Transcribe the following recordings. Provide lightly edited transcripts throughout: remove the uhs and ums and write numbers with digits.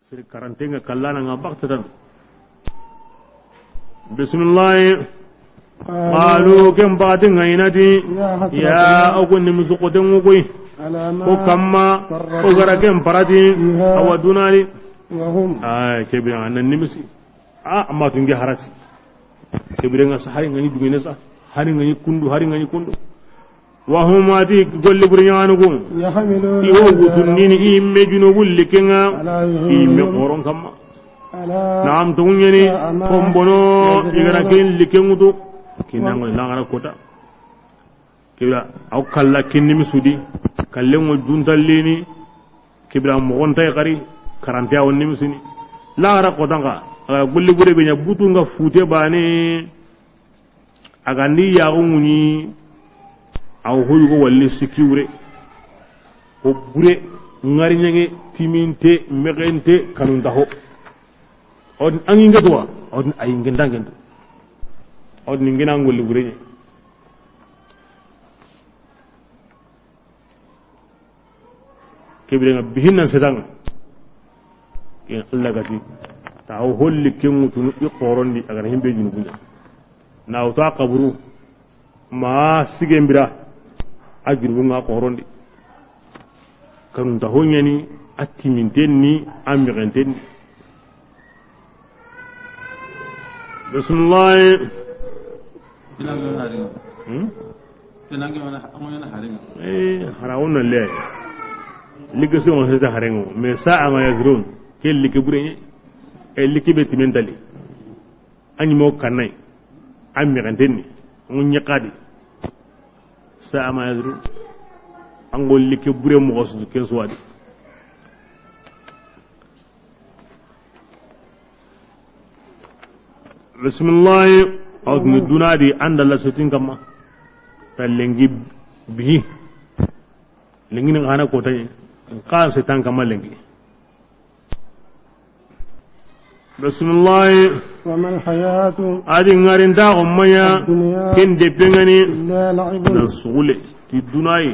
sir karantenga kallana nga baktatan bismillah qalu kam ba'din aynati ya akun musuqatan ngui ko kamma ko garakem parati awadunani ay kebira nan nimisi amma tungi harati kebira nga sahari ngani dugene sa hari ngani kundu وهم هذه كل بريانكم يوجدون إيمة جنوب لكنا إيمة قرون كما نعم تونيني كمبنو يغرقين لكنودو كنا نقول لا غير كوتا كبيرا أو كلا كني مسودي كلهم جندليني كبيرا مغنتا يقري كرانتيا ونمسني لا غير كوتا كل بري بيني بوتونغا فوتي باني أغاني ياغوني aw hoyugo walli sikiwre o bure ngari nyange timinte megente kanunda ho on angi ngadwa on ay ngendangendo on ni ngena ngol bure ni kebire nga bihinna sedang en Allah gati taw holli kemutu no qorondi agara himbe jinu bunya na ta qabru ma sigembira agirbu nga qorondi kanunda ho nyani atimintenni amirentenni bismillah tenangi mana amona haringa harawna le ligasi on hesa harengo me sa'a ma yazrun kel likibure e likibe timentali ani mo kanai amirentenni mun nyaqadi sa'a ma yazrun angol likibure mo gosu keswadi bismillah awni dunadi andala setin kama talengi bihi lengi ngana ko tay ka setan kama lengi bismillah wa mal hayatu adi ngarin da ummaya kin de pengani na sule ti dunai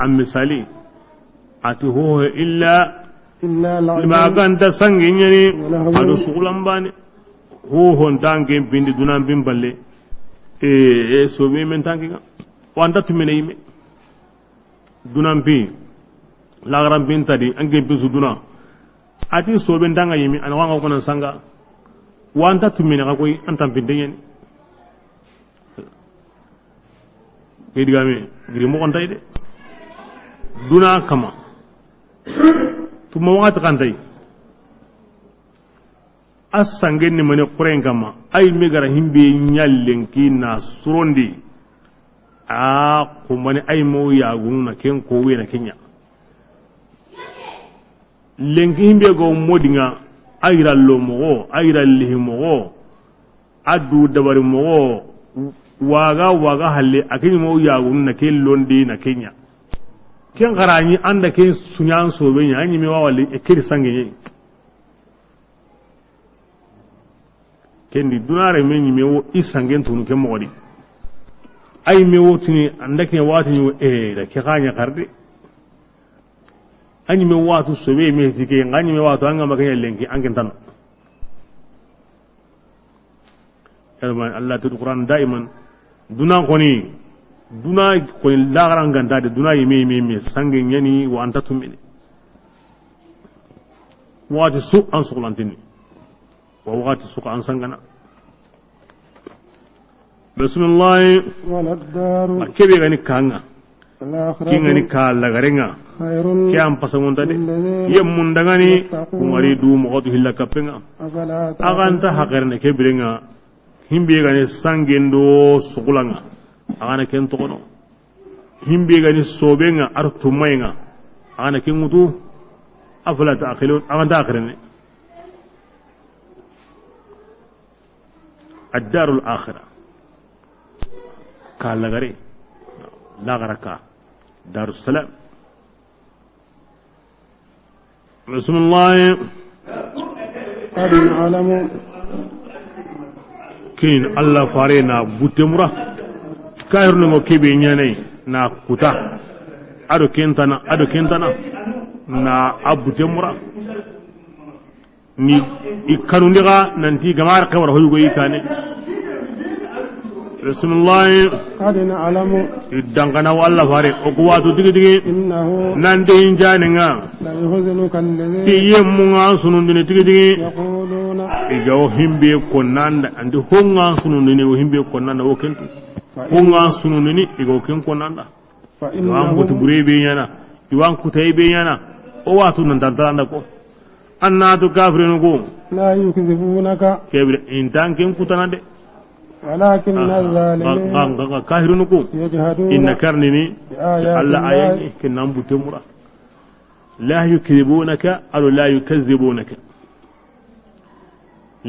am misali ati ho illa ma ganta sangin yani adu sulan bani ho hon tanke bindi dunan bin balle so me men tanke ga wanda tumene yime dunan bi lagaran bin tadi ange bisu duna ati so ben danga yime an wanga ko nan sanga wanda tumene ga koy antam binde yen ke digame giri mo kon tay de duna kama tuma wata kan tay asangen ni mane qur'an kama ay megara himbe nyallen ki na surondi ko mane ay mo ya gunna ken ko we na kenya lenki himbe go modinga ayra lomo ayra lihimo adu dabari mo waga halle akini mo ya gunna ken londi na kenya ken garani anda ken sunyan sobe nya anyi me wawali e kiri sangenye kendi dunare men yime wo isangen tunu ke modi ay me wotini andake watini da ke kanya karde anyi me watu sobe me tike ngani me watu anga makanya lenki angen tan elman Allah tu Qur'an daiman duna koni lagaran ganda de duna yime sangen yani wa anta tumini wati su an sukulantini ووغاتي سوق عن سنغنا بسم الله والدار كيبي غني كانغا كي غني كالا غرينغا كيام باسمون تادي يمون دغاني كوماري دو موتو هيلا كابينغا اغانتا حقرن كيبرينغا himbe gani sangendo sukulanga agana ken tokono himbe gani sobenga artumainga agana ken mutu afala ta'qilun aganta akhirene الدار الآخرة قال لغري لا غركا دار السلام بسم الله قد نعلم كين الله فارينا بوتمرا كاير نمو كيبي نياني نا كوتا ادو كنتنا نا ابوتمرا ni ikanundiga nanti gamar kawar hoygo ikane bismillah قد نعلم idangana walla fare o ko watu digi إنه nande injaninga ليحزنك الذي tiyemmunga sunundini digi يقولون igawo himbe konnanda andi honga sunundini o himbe konnanda o kentu honga sunundini igawo ken konnanda iwan butu فإنهم burebe yana iwan kutaybe yana o watu nan tantanda ko annatu kafirin ko لا يكذبونك kebre intan ken kutana de ولكن الظالمين ganga kafirin ko يجهدون inna karnini بآيات alla الله ayani kenan butemura la yukذibunaka aw la yukazzibunaka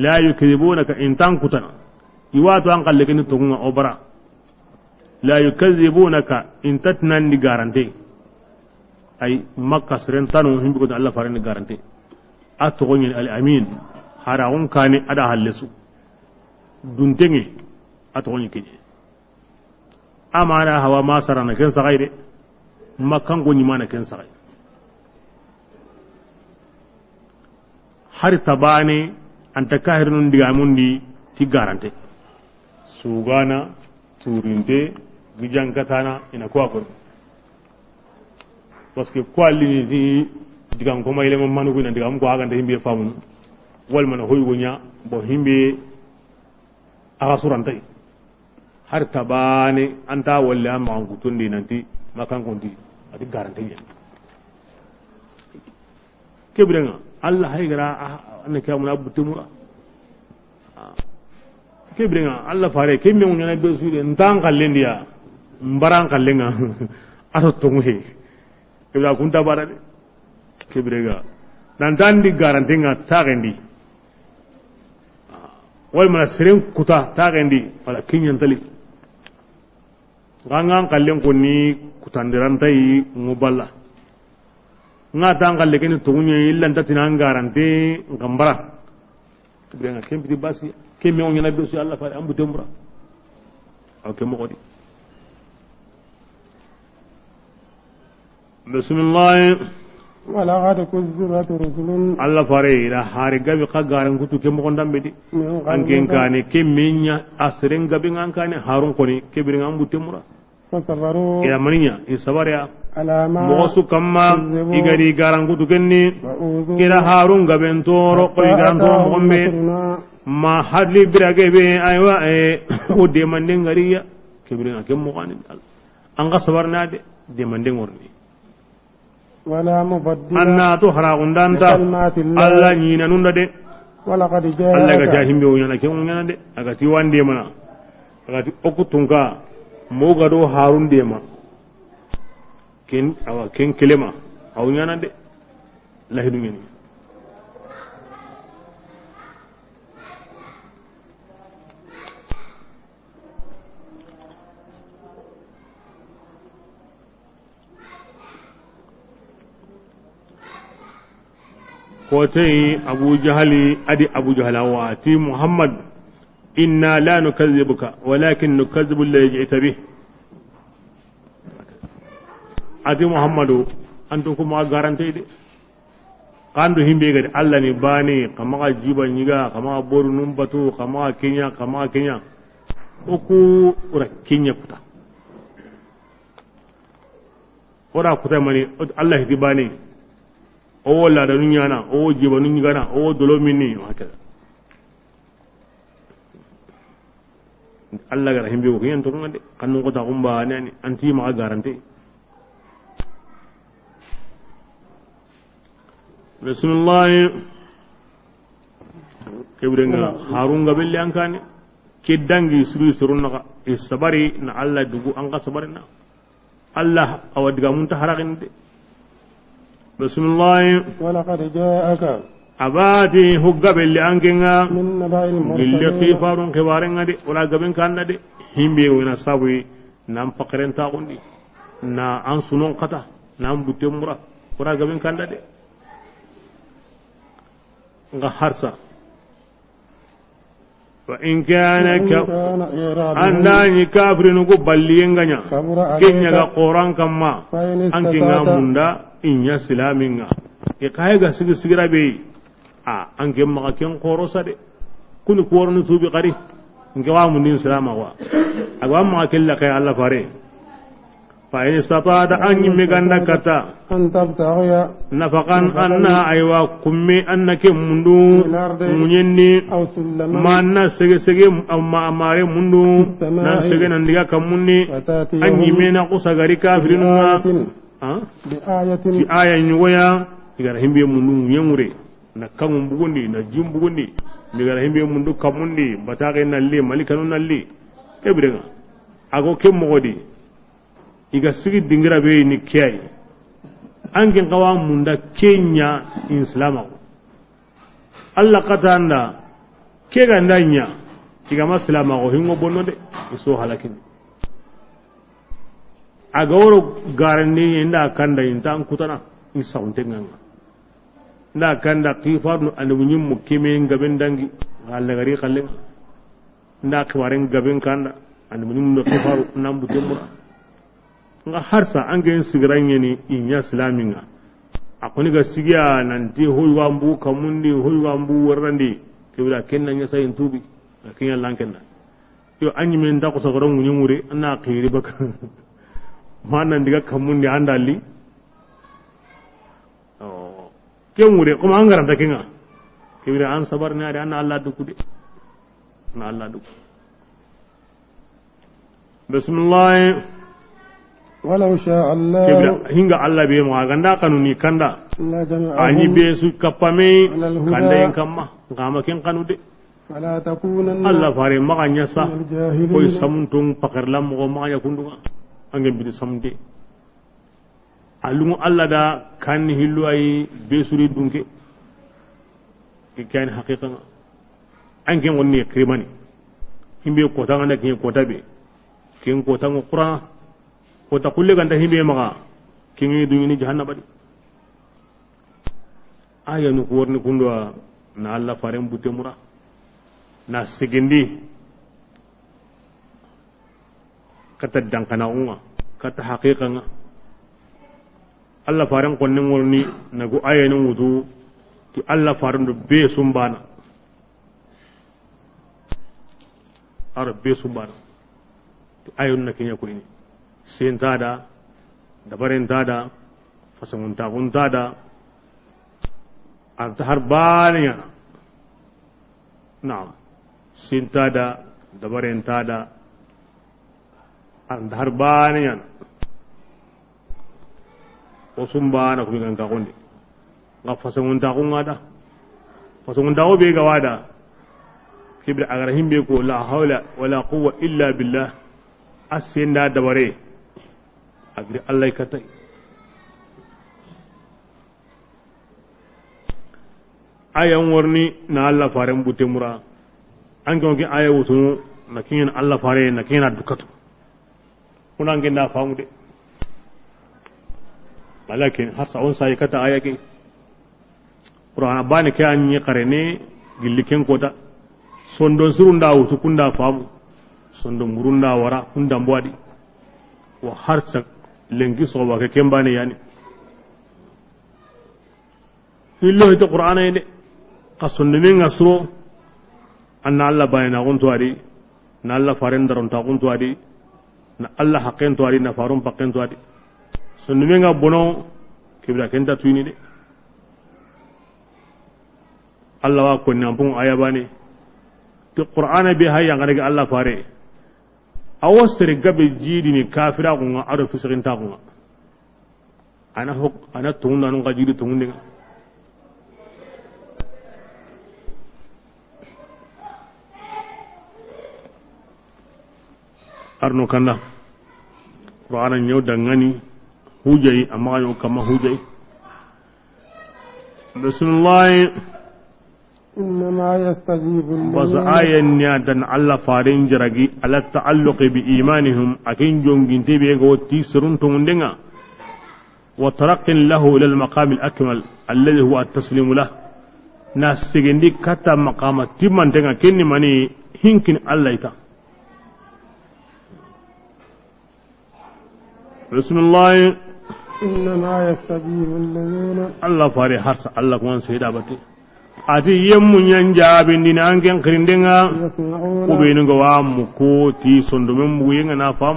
la yukذibunaka intan kutana iwatu an kalle ken to ngunga obara la yukazzibunaka intatnan ni garante ay makka seren tanu himbi ko Allah faran garante atogoni al amin hara on kani ada hallesu duntenge atogoni kije amana hawa ma sarana ken sagaide makkan go nyimana ken sagai har tabane anta kahirun digamundi ti garante sugana turinte gijankatana ina ko akor parce que ko alini di digam ko mayle mo manu gina digam ko aganda himbe famu wal man hoygo nya bo himbe aga surantay har tabane anta walle am angu tundi nanti makan kondi adi garante yen kebrenga Allah haygara annaka mun abutumura kebrenga Allah fare kemme mun yana do sude ntan kallendiya mbaran kallenga ato tongue kebra kunta barade kebrega nan dandi garantenga tagendi wal mana siren kuta tagendi wala kinyan tali gangan kallen ko ni kutandiran tay nguballa ngata ngalle ken tunye illa ntatina garante ngambara kebrega kempi basi kemme on yana do su Allah fa ambu tembra okay mo kodi bismillah ولقد كذبت رسل Allah fare ila hari gabi kagaran kutu ke mo ndambe di من anken قبلك kane ke menya asren gabi ngan kane harun koni ke bir ngam butte mura فصبروا ya maninya in sabariya على ما mo su kamma كذبوا igari garan kutu kenni وأوذوا ila harun gaben toro ko garan to mo gombe ma hadli birage be aywa e o de manden ngariya ke bir ngam ke mo kani an ga sabarna de manden ngorni ولا مبدل anna to haragundanta لكلمات الله Allah nyina nunda de ولقد Allah ga جاءك jahimbe wonyana ke wonyana de aga ti wande mana aga ti okutunga mo gado harun de ma ken awa ken kelema awnyana de lahidu ngeni kotai abu jahali adi abu jahala wa ti muhammad inna la nukazzibuka walakin nukazzibu alladhi ji'ta bih adi muhammadu antu kuma garante de kandu himbe gadi Allah ni bani kama jiba nyiga kama boru numbatu kama kenya oku ura kenya kuta ora kuta mani Allah hidi bani o la da nunyana o jiba nunyana o dolo minni haka Allah ga himbe ko yan to ngade kanu ko ta umba ne anti ma garante bismillah kebrenga harun ga belle an kane kidangi suru surunna isabari na Allah dugu an ka sabarina Allah awadiga mun ta haragin de bismillah ولقد جاءك abati hugga belle an kenga من نبأ gille المرسلين khifarun khibarenga de wala gaben kanna de himbe wona sabu nam pakren ta gondi na an sunon kata nam butte mura wala gaben kanna de nga harsa wa in kana ka كان إعراضهم andani kafirin go balliyenganya كبر kenya ga عليك qoran kamma فإن an kinga استطعت munda inya silaminga e kay ga sigi sigira be anke maka ken qorosa de kuni ko wornu tubi qari nke wa mun din salama wa agwa maka kella kay Allah fare fa in istata an yimmi ganda kata أن تبتغي nafaqan anna aywa kummi annake mundu munyenni أو سلما manna sege sege amma amare mundu na sege nan diga kamunni وتأتي an yimena kusagari kafirinunga بآية ti aya nyugoya igara himbe mundu yemure na kangun bugundi na jim bugundi igara himbe mundu kamundi batake nalle malikanu nalle ebrega ago kemmogodi iga sigi dingira be ni kiyai angin kawa munda kenya islama Allah katanda ke gandanya iga maslama ko hingo bonno de so halakin aga woro garanni inda kanda inta an kutana in sauntenga nda kanda kifarnu anu nyim kime ngaben dangi Allah gari khalle nda kwaren gaben kanda anu nyim no kifaru nambu temura nga harsa an ga yin sigiranye ne in ya islaminga akwai ga sigiya nan te hoywa mbu kamundi hoywa mbu warande ke wala kennan ya sayin tubi kin ya lankenna yo anyi men da ko sagaron munyi mure ana khiri baka manan diga kamundi andali ke mure kuma an garanta kinga ke wala an sabar ne ada ana Allah duku de na Allah duku bismillah ولو شاء الله hinga Allah be mo ganda kanuni kanda ani be su kapame kanda en kamma ngama ken kanude فلا تكونن Allah fare maganya sa ko samtung pakarlam mo maganya kundunga angen bi samde alungu Allah da kan hillu ay be suri dunke kan haqiqa angen wonni krimani himbe ko tanga ken ko tabe ken ko tanga qur'an ko ta kulle ganda himbe maga kingi duyini jahannaba di aya nu ko worni kundwa na Allah faren butte mura na sigindi kata dankana unga kata haqiqa nga Allah faren konne worni nagu aya nu wudu ti Allah faren do be sumbana ar be sumbana ayun na kinya ko ini sentada dabarentada fasamuntaguntada anta harbaniya naam sentada dabarentada anta harbaniya osumbana kubigan kakondi nga fasamuntagungada fasamuntago be gawada kibra agar himbe ko la hawla wala quwwa illa billah asenda dabare agri Allah katai ayan warni na Allah faren bute mura an ga wani aya wutu na kinyan Allah fare na kinyan dukatu kuna ngin da famu de malakin har sa'on sai kata aya ke Qur'an bani kan yi karene gilliken kota sondon surunda wutu kunda famu sondon murunda wara kunda mbwadi wa har sa lengi so ba ke kembane yani hillo ito Qur'ana ide kasonde min asro anna Allah bayna gonto adi na Allah faren daron ta gonto adi na Allah haqqen to adi na farum paqqen to adi sonde min bono kibra kenta tuini de Allah wa ko ni ampun aya bani to Qur'ana bi hayya ngare Allah fare awasri gabe jidi ni kafira ko nga ado fisirin ta ko ana tunna no gajidi tunde arno kanda Qur'ana nyaw dangani hujai amma yo kama hujai bismillah إنما يستجيب بس آية نيادن الله فارين جرغي على التعلق بإيمانهم أكين جونجين تبيغو تيسرون تمندنا وترق له إلى المقام الأكمل الذي هو التسليم له ناس سيجندي كتا مقام تيمان تنغا كني ماني هنكن الله يتا بسم الله إنما يستجيب الذين الله فاري حرس الله كمان سيدا بتي ati yemmu nyan jabindini anken kirindenga يسمعون ubenu ga wa muko ti sondomen buyenga na fam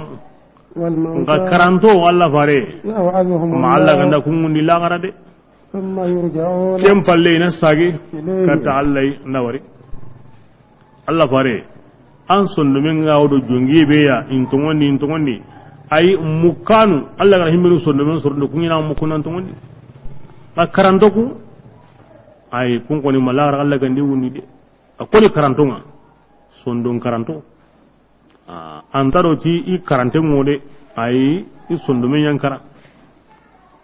والموتى nga karanto Allah fare يوعظهم ma Allah الله ganda kungundi lagara de ثم يرجعون kem palle ina sagi إليه kata Allah ndawari Allah fare an sondomen ga wodo jongi be ya intongondi ay mukanu Allah ga himmiru sondomen sordo kunyina mukunan tongondi ka karanto ku ay kun koni malara Allah gandi wuni de akoni karantonga sondon karanto antaro ti i karante ngode ay i sondomen yankara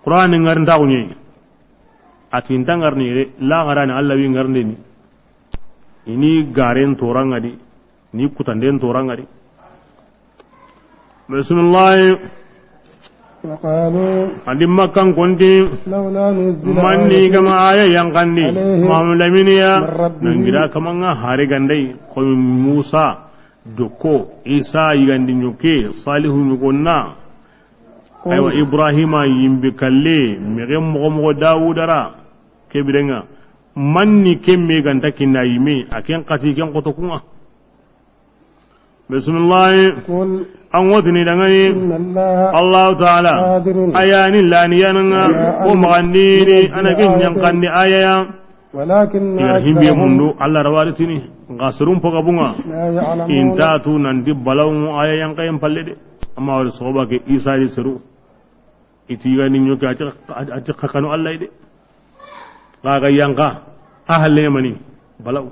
Qur'an ngar ndaw ni ati ndangar ni la garani Allah wi ngar ndeni ini garen toranga di ni kutanden toranga di bismillah وقالوا andi makkan konti لولا نزل manni kama aya yang kandi عليه mamlamin ya من ربه nangira kama nga hare gandai ko Musa doko Isa yigandi nyuke Salihu nyugonna aywa Ibrahima yimbe kalle megem mo Dawudara kebirenga manni kemme ganta kinna yimi aken qati ken qotokunga bismillah قل an wotini dangani إن الله Allah ta'ala قادر ayani laniyananga o magandini anakin yankandi ayaya ولكن igar himbe أكثرهم mundu Allah rawaritini ngasrum pogabunga لا يعلمون intatu nandi balawu aya yankayen palle de amma wal soba ke Isa di seru iti gani nyoka ati kakanu Allah de kaga yanka ahalle mani balawu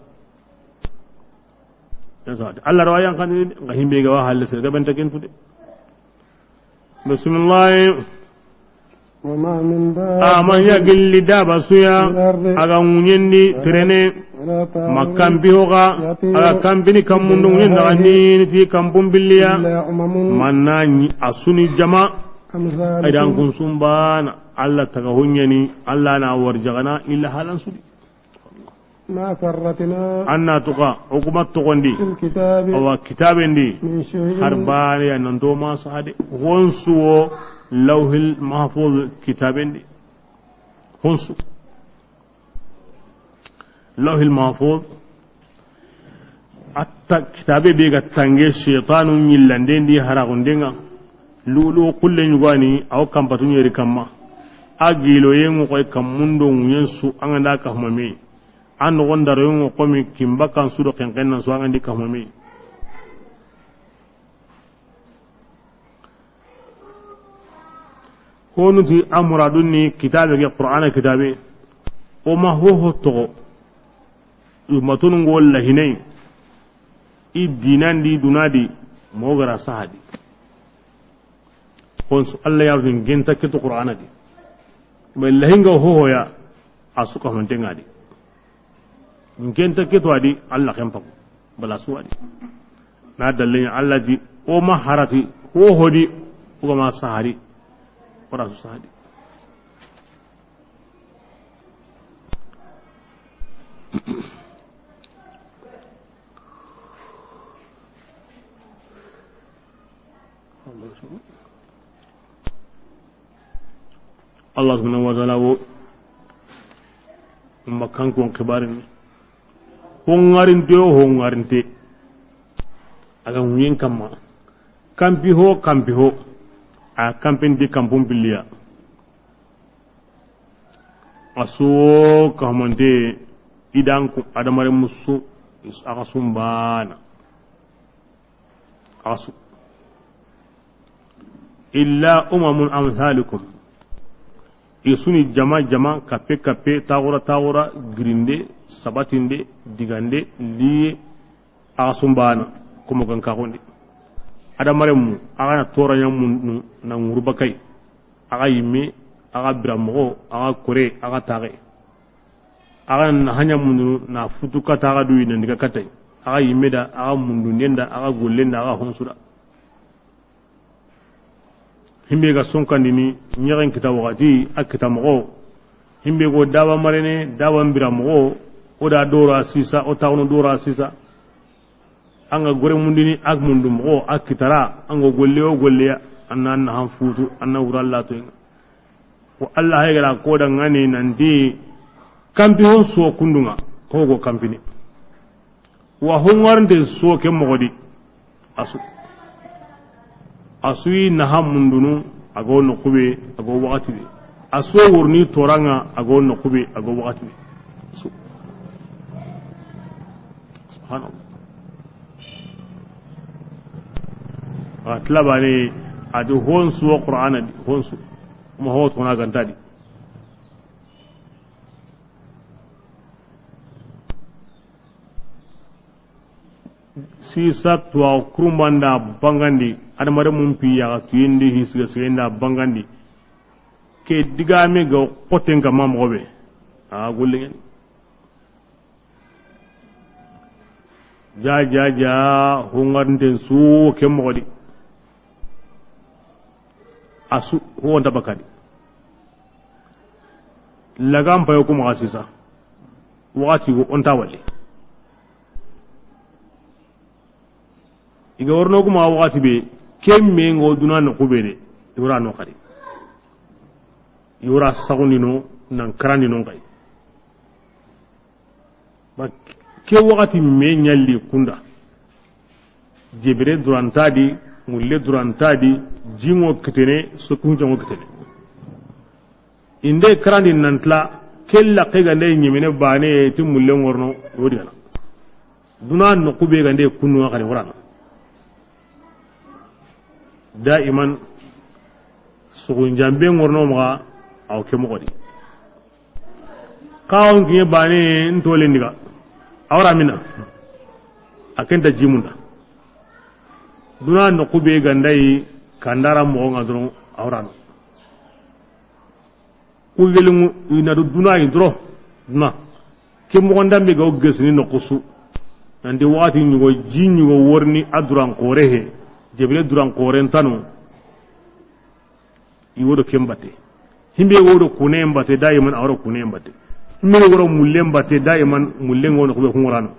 Allah rawa yankan ga himbe ga wahalle se gaban takin fude bismillah وما من دابة aman ya gilli daba suya aga munyendi trene ولا طائر makkan bihoga aga kampini kammundu munyen daga nini ti kampun billiya إلا أمم manna asuni jama أمثالكم aidan kun sumbana Allah taga hunyani Allah na warjagana illa halan sudi ما فرتنا anna tuqa hukumat tuqondi في الكتاب awa kitabendi من شيء harbani ya nando ma sahade honsuwo lawhil mahfuz kitabendi honsu lawhil mahfuz atta kitabe be ga tange shaytanun yillandendi haragundenga lulu kullen yugani aw kampatun yeri kamma agilo yengu koy kammundo yensu anganda ka humame an gondaro yengu komi kimbakan sudo kenkenna so angandi ka humame honuti amuradun ni kitabe ke qur'ana kitabe o ma ho to matun ngol lahinai i dinandi dunadi mogara sahadi konsu Allah ya rubin genta ke to qur'ana di bai lahinga ho ya asuka hontenga di genta ke to adi Allah kan paku bala su adi na dallin Allah di o ma harati ho hodi ko ma sahari ora su sahadi Allah subhanahu wa ta'ala wo makan kon kibarin hongarinte o hongarinte aga nguyen kamma kampi ho a kampen di kampung bilia aso kamante idan ku adamare musu aka sumbana asu illa umamun amsalukum isuni jama kape tagura grinde sabatinde digande liye aka sumbana kuma kan kakonde adamare mu aga na tora nyam na nguruba kai aga yimme aga biramogo aga kore aga tage aga na hanya mundu na futuka taga duyi na ndiga katai aga yimme da aga mundu nenda aga gollenda aga honsuda himbe ga sonkandini nyagen kita wakati akita mogo himbe go dawa marene dawa biramogo oda dora sisa o tawno dora sisa anga gore mundini ak mundum o akitara anga golle o golle anna na han futu anna wuralla to ko Allah hay gara ko da ngani nanti kampi hon so kundunga kogo kampini wa hongarnde so ke mogodi asui naha mundunu ago no kube ago wakati aso wurni toranga ago no kube ago wakati subhanallah atlabani adu honsu wa qur'ana honsu ma hawt kuna gantadi sisa tuwa kurumbanda bangandi adamare mun piya tuyindi hisga senda bangandi ke digame go poten ga mamobe a gullingen ja hungarnden su ke mogodi asu ho nda bakadi lagam payo kuma asisa wakati go onta wale iga warno kuma wakati be kemme ngo duna no kubede yura no khari yura sagundi no nan karandi no kay ba ke wakati me nyalli kunda jebere durantadi mulle durantadi jingo kitene sokunja ngo kitene inde karandi nantla kella kega ndey nyimene bane ti mulle ngorno wodi gala duna no kube ga ndey kunno khari warana daiman sugun jambe ngorno ma aw ke mogodi kawon kiye bane ntole ndiga awra mina akenta jimunda duna no kube ga ndey kandara mo ngadro awrano kugelungu ina duna indro na ke mo ndambe ga ogesni no kusu nandi wati nyugo jinnyugo worni aduran korehe jebele duran koren tanu iwodo kembate himbe wodo kunembate daiman awro kunembate himbe woro mullembate daiman mullengo no ko be ngorano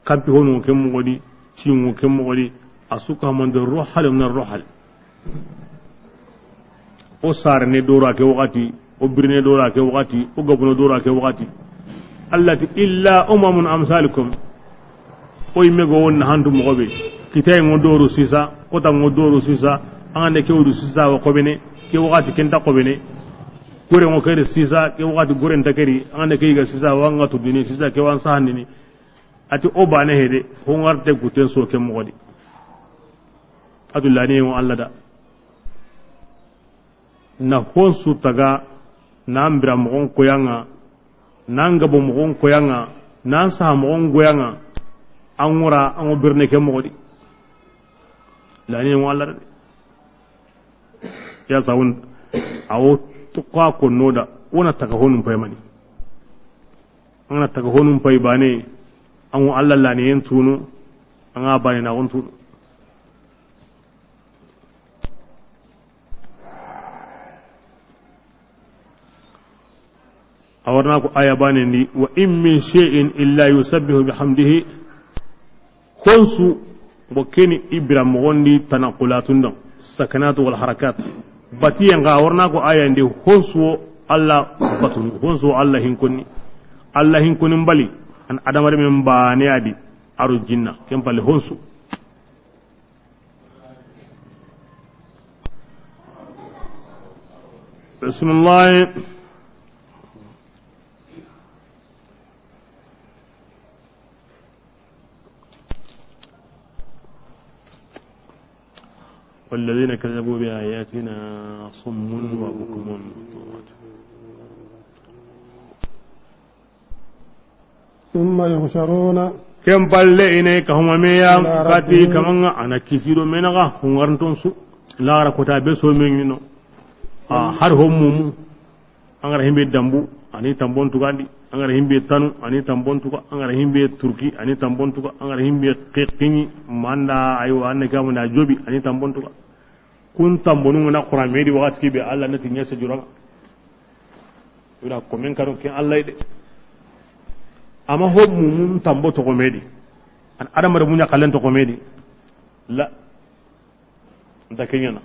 kampi hono kemmo godi cingo kemmo godi asuka man de ruhal min ruhal o sarne dora ke wakati o birne dora ke wakati o gabno dora ke wakati allati illa umamun amsalukum o yimego won handu mo gobe kitay ngodoru sisa kota ngodoru sisa angane kewdu sisa wa kobene ke wakati kenta kobene gore ngo kere sisa ke wakati gore ntakeri angane keiga sisa wa ngatu dini sisa ke wan sahandini ati obane hede ho ngarte guten so ke mogodi adullani mo allada na honsu taga nambira mo koyanga nanga bo mo koyanga nan sa mo goyanga angura ango birne ke mogodi lani mo Allah ya sawun awo tukwa ko noda wona taga honum pay mani ana taga honum pay bane ango Allah lani en tunu anga bane na on tunu awarna ko aya bane ni wa in min shay'in illa yusabbihu bihamdihi khonsu bokeni ibram gondi tanaqulatun dum sakanatu wal harakat batiyan ga warna ko aya ndi khonsu Allah batun khonsu Allah hinkuni bali an adamar min bane adi aru jinna kem bali khonsu bismillah والذين كذبوا بآياتنا صم وبكم ثم يحشرون كم بل إنيك هم ميا قاتي كمان أنا كثير منها هم ورنتونسو لا ركوتا بسوا منينو هرهم مم أنغر هم بيدمبو أني تامبون تغادي أنغر هم بيتانو أني تامبون تغا أنغر هم بيتركي أني تامبون تغا أنغر هم بيتقيني ماندا أيوة أنك من أجوبي أني تامبون تغا kun tambonu na Qur'an medi wakati kibe Allah nati nyasa juranga ira komen karo ken Allah ide ama hob mum tambo to komedi an adama munya kalen to komedi la nda kenyana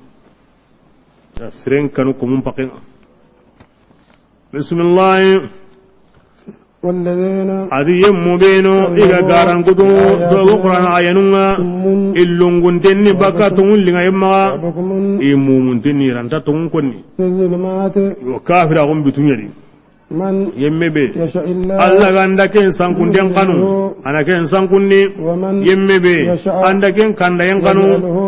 da siren kanu ko mum paken bismillah والذين adi yemmu beno iga garangudu do qur'an ayanunga illungun tenni baka tungul linga yemma بكم imumun tenni ranta tungun konni في الظلمات wa kafira gum bitunyari من yemme be يشاء الله Allah ganda ken sankunden kanu ana ken sankunni ومن yemme be anda ken kanda yen kanu يجعله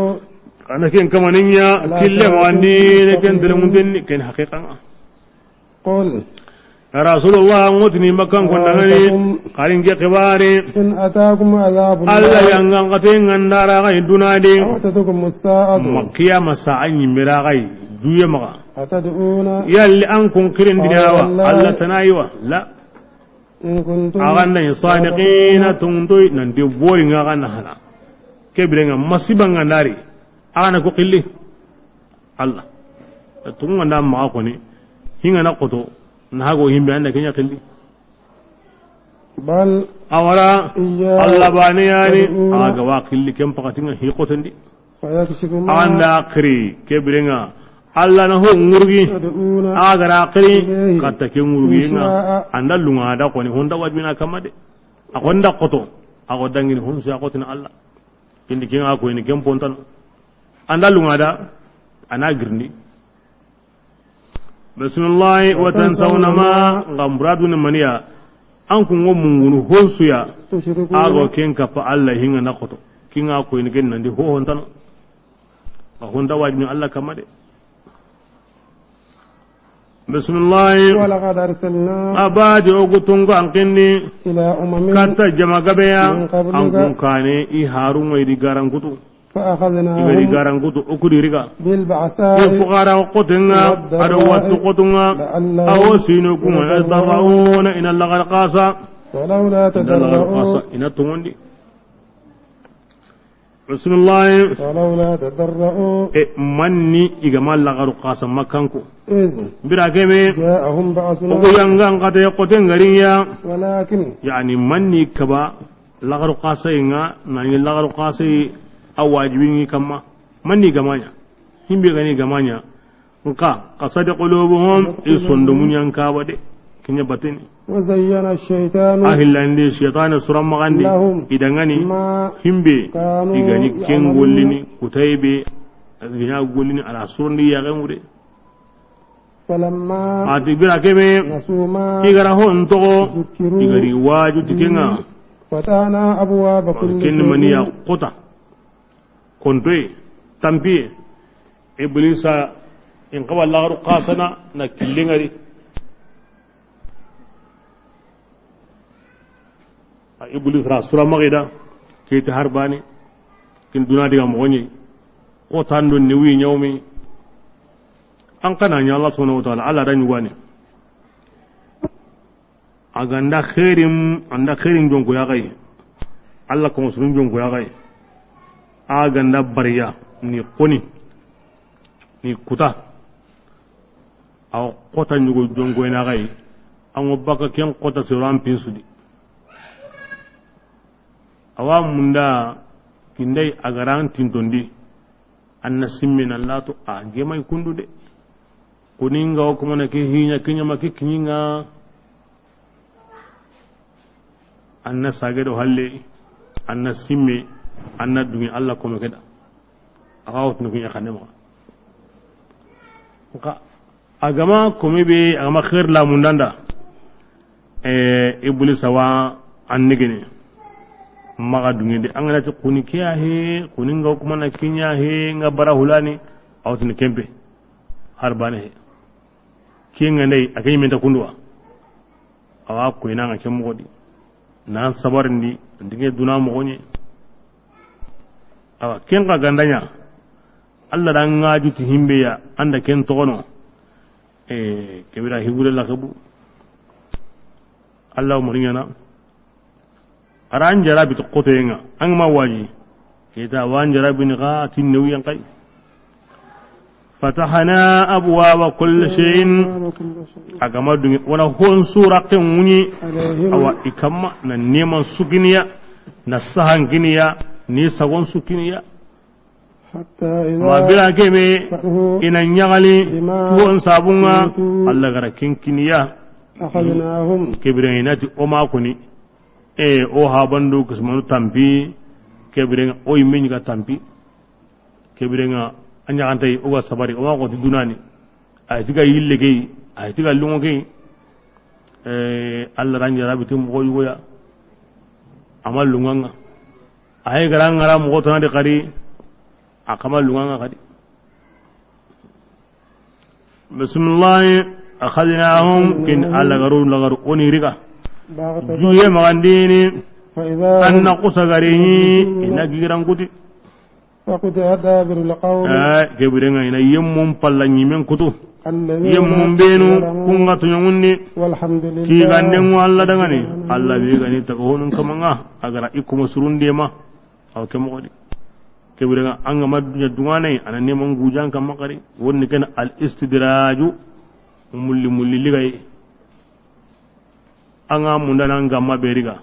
ana ken kamaninya kille wandi ne ken delemun tenni ken haqiqan قل Rasulullah ngotini makkan kondangani karin ke kibare إن أتاكم عذاب Allah yang ngangkatin ngandara kai dunadi أو تتكم الساعة makiya masa'an yimbira kai duye maka أتدعون yalli an kun kirin didawa Allah tanayiwa la إن كنتم agan nan sadiqina tungdoi nan de bori ngagan hala kebirenga masiban ngandari ana ko qilli Allah tunga ndam ma ko ni hinga na qoto nago himbe anda kenya qilli بل awara إياه Allah bani yani aga wa qilli kem pakatinga hi qotandi فيكشف ما anda qiri kebirenga Allah na ho ngurgi تدعون agara qiri katta ke ngurgi nga anda lunga da ko ni honda wajbina kamade akonda qoto agodangini hon sa qotina Allah indi kinga ko ni kem pontan anda lunga da ana girndi bismillah wa tansawna ma ngamradun maniya an kun go mungunu honsuya تشركون ago ken ka fa Allah hinga na qoto kinga ko ni gen nandi ho hontan honda wajbina Allah kamade bismillah ولقد أرسلنا abadi ogutungo ankindi إلى أمم kata jama gabeya min qablika an kun kane i harun iri garangutu iri فأخذناهم garangutu ukudi riga بالبعثاء ifukara qotinga ado wattu qotunga awo sino kuma yatafauna ina lagar qasa ولولا ina lagar qasa تضرعوا ina tungondi bismillah ولولا تضرعوا e manni igama lagar qasa makanku إذ bira keme جاءهم بأسنا ogu yangan kata qoten garinya ولكن yani manni kaba lagar qasa inga nani lagar qasa awajibin kama manni gamanya himbe gani gamanya nka qasad qulubuhum isundum yanka wade kinya batini وزين الشيطان ahillandi shaytan suram magandi lahum idangani ما himbe kanu igani ken ya'malun. gollini kutaybe agina gollini ala surndi ya gamude فلما ati bira kebe نسوا ما igara hon to ذكروا igari waju tikenga فتحنا أبواب كل ken maniya شيء qota kontoy tampi iblisa in qaba lagaru qasana na killingari iblis ra sura magida ke ta harbani kin duna diga mo woni ko tando ni wi nyawmi an kana nya Allah subhanahu wa ta'ala Allah dan yuwani aganda khairim anda khairin jonko ya gai Allah ko musulun jonko ya gai aganda bariya ni koni ni kuta aw kota nyugo jonko na gai an baka ken kota siran pinsudi awa munda kindai agaran tintondi anna simmin allatu a gemay kundude kuninga o kuma na ke hinya kinya make kinyinga anna sagedo halle anna simme anna dumi Allah kuma keda awawt no kunya khanema ka agama kuma be agama khair la mundanda iblis awa annigene maga dungende angana ci kuni kiya he kuni nga kuma na kinya he nga bara hulani awtin kempe harbane he kinga nei akai menta kundwa awa ko ina nga kemmo godi na sabarndi ndinge duna mo gonye awa kenga gandanya Allah dan ngaju ti himbe ya anda ken tono kebira hibule la kabu Allah murinyana aran jarabi to qotenga ang mawaji kita wan jarabi ni qatin nawiyan qay fatahna abwaaba kulli shay'in agamadu wala hon suraqin muni awa ikamma na neman suginiya na sahan giniya ni sagon suginiya ma bira kebe ina nyagali won sabunga Allah gara kinkiniya أخذناهم كبرين ناتي أما كوني o habandu kismanu tampi kebirenga o yimenga tampi kebirenga anya kantai o sabari o ma ko dunani ay tiga yille gei ay tiga lungo gei Allah ranja rabitum ko yugo amal lunganga ay garanga mo to na de kari akamal lunganga kadi bismillah akhadnahum kin alla garu lagaru oni riga juye magandini anna qusagarihi ina giran kuti فقد دابر القوم kebirenga ina yemmum palla nyimen kutu yemmum benu kunga tunyunni والحمد لله ki ganden walla dangani alla be gani ta honun kamanga agara ikuma surunde ma aw kemo godi kebirenga anga madunya dungane ana neman gujan kam makari wonni ken al istidraju mulli ligay anga mundana ngamma beriga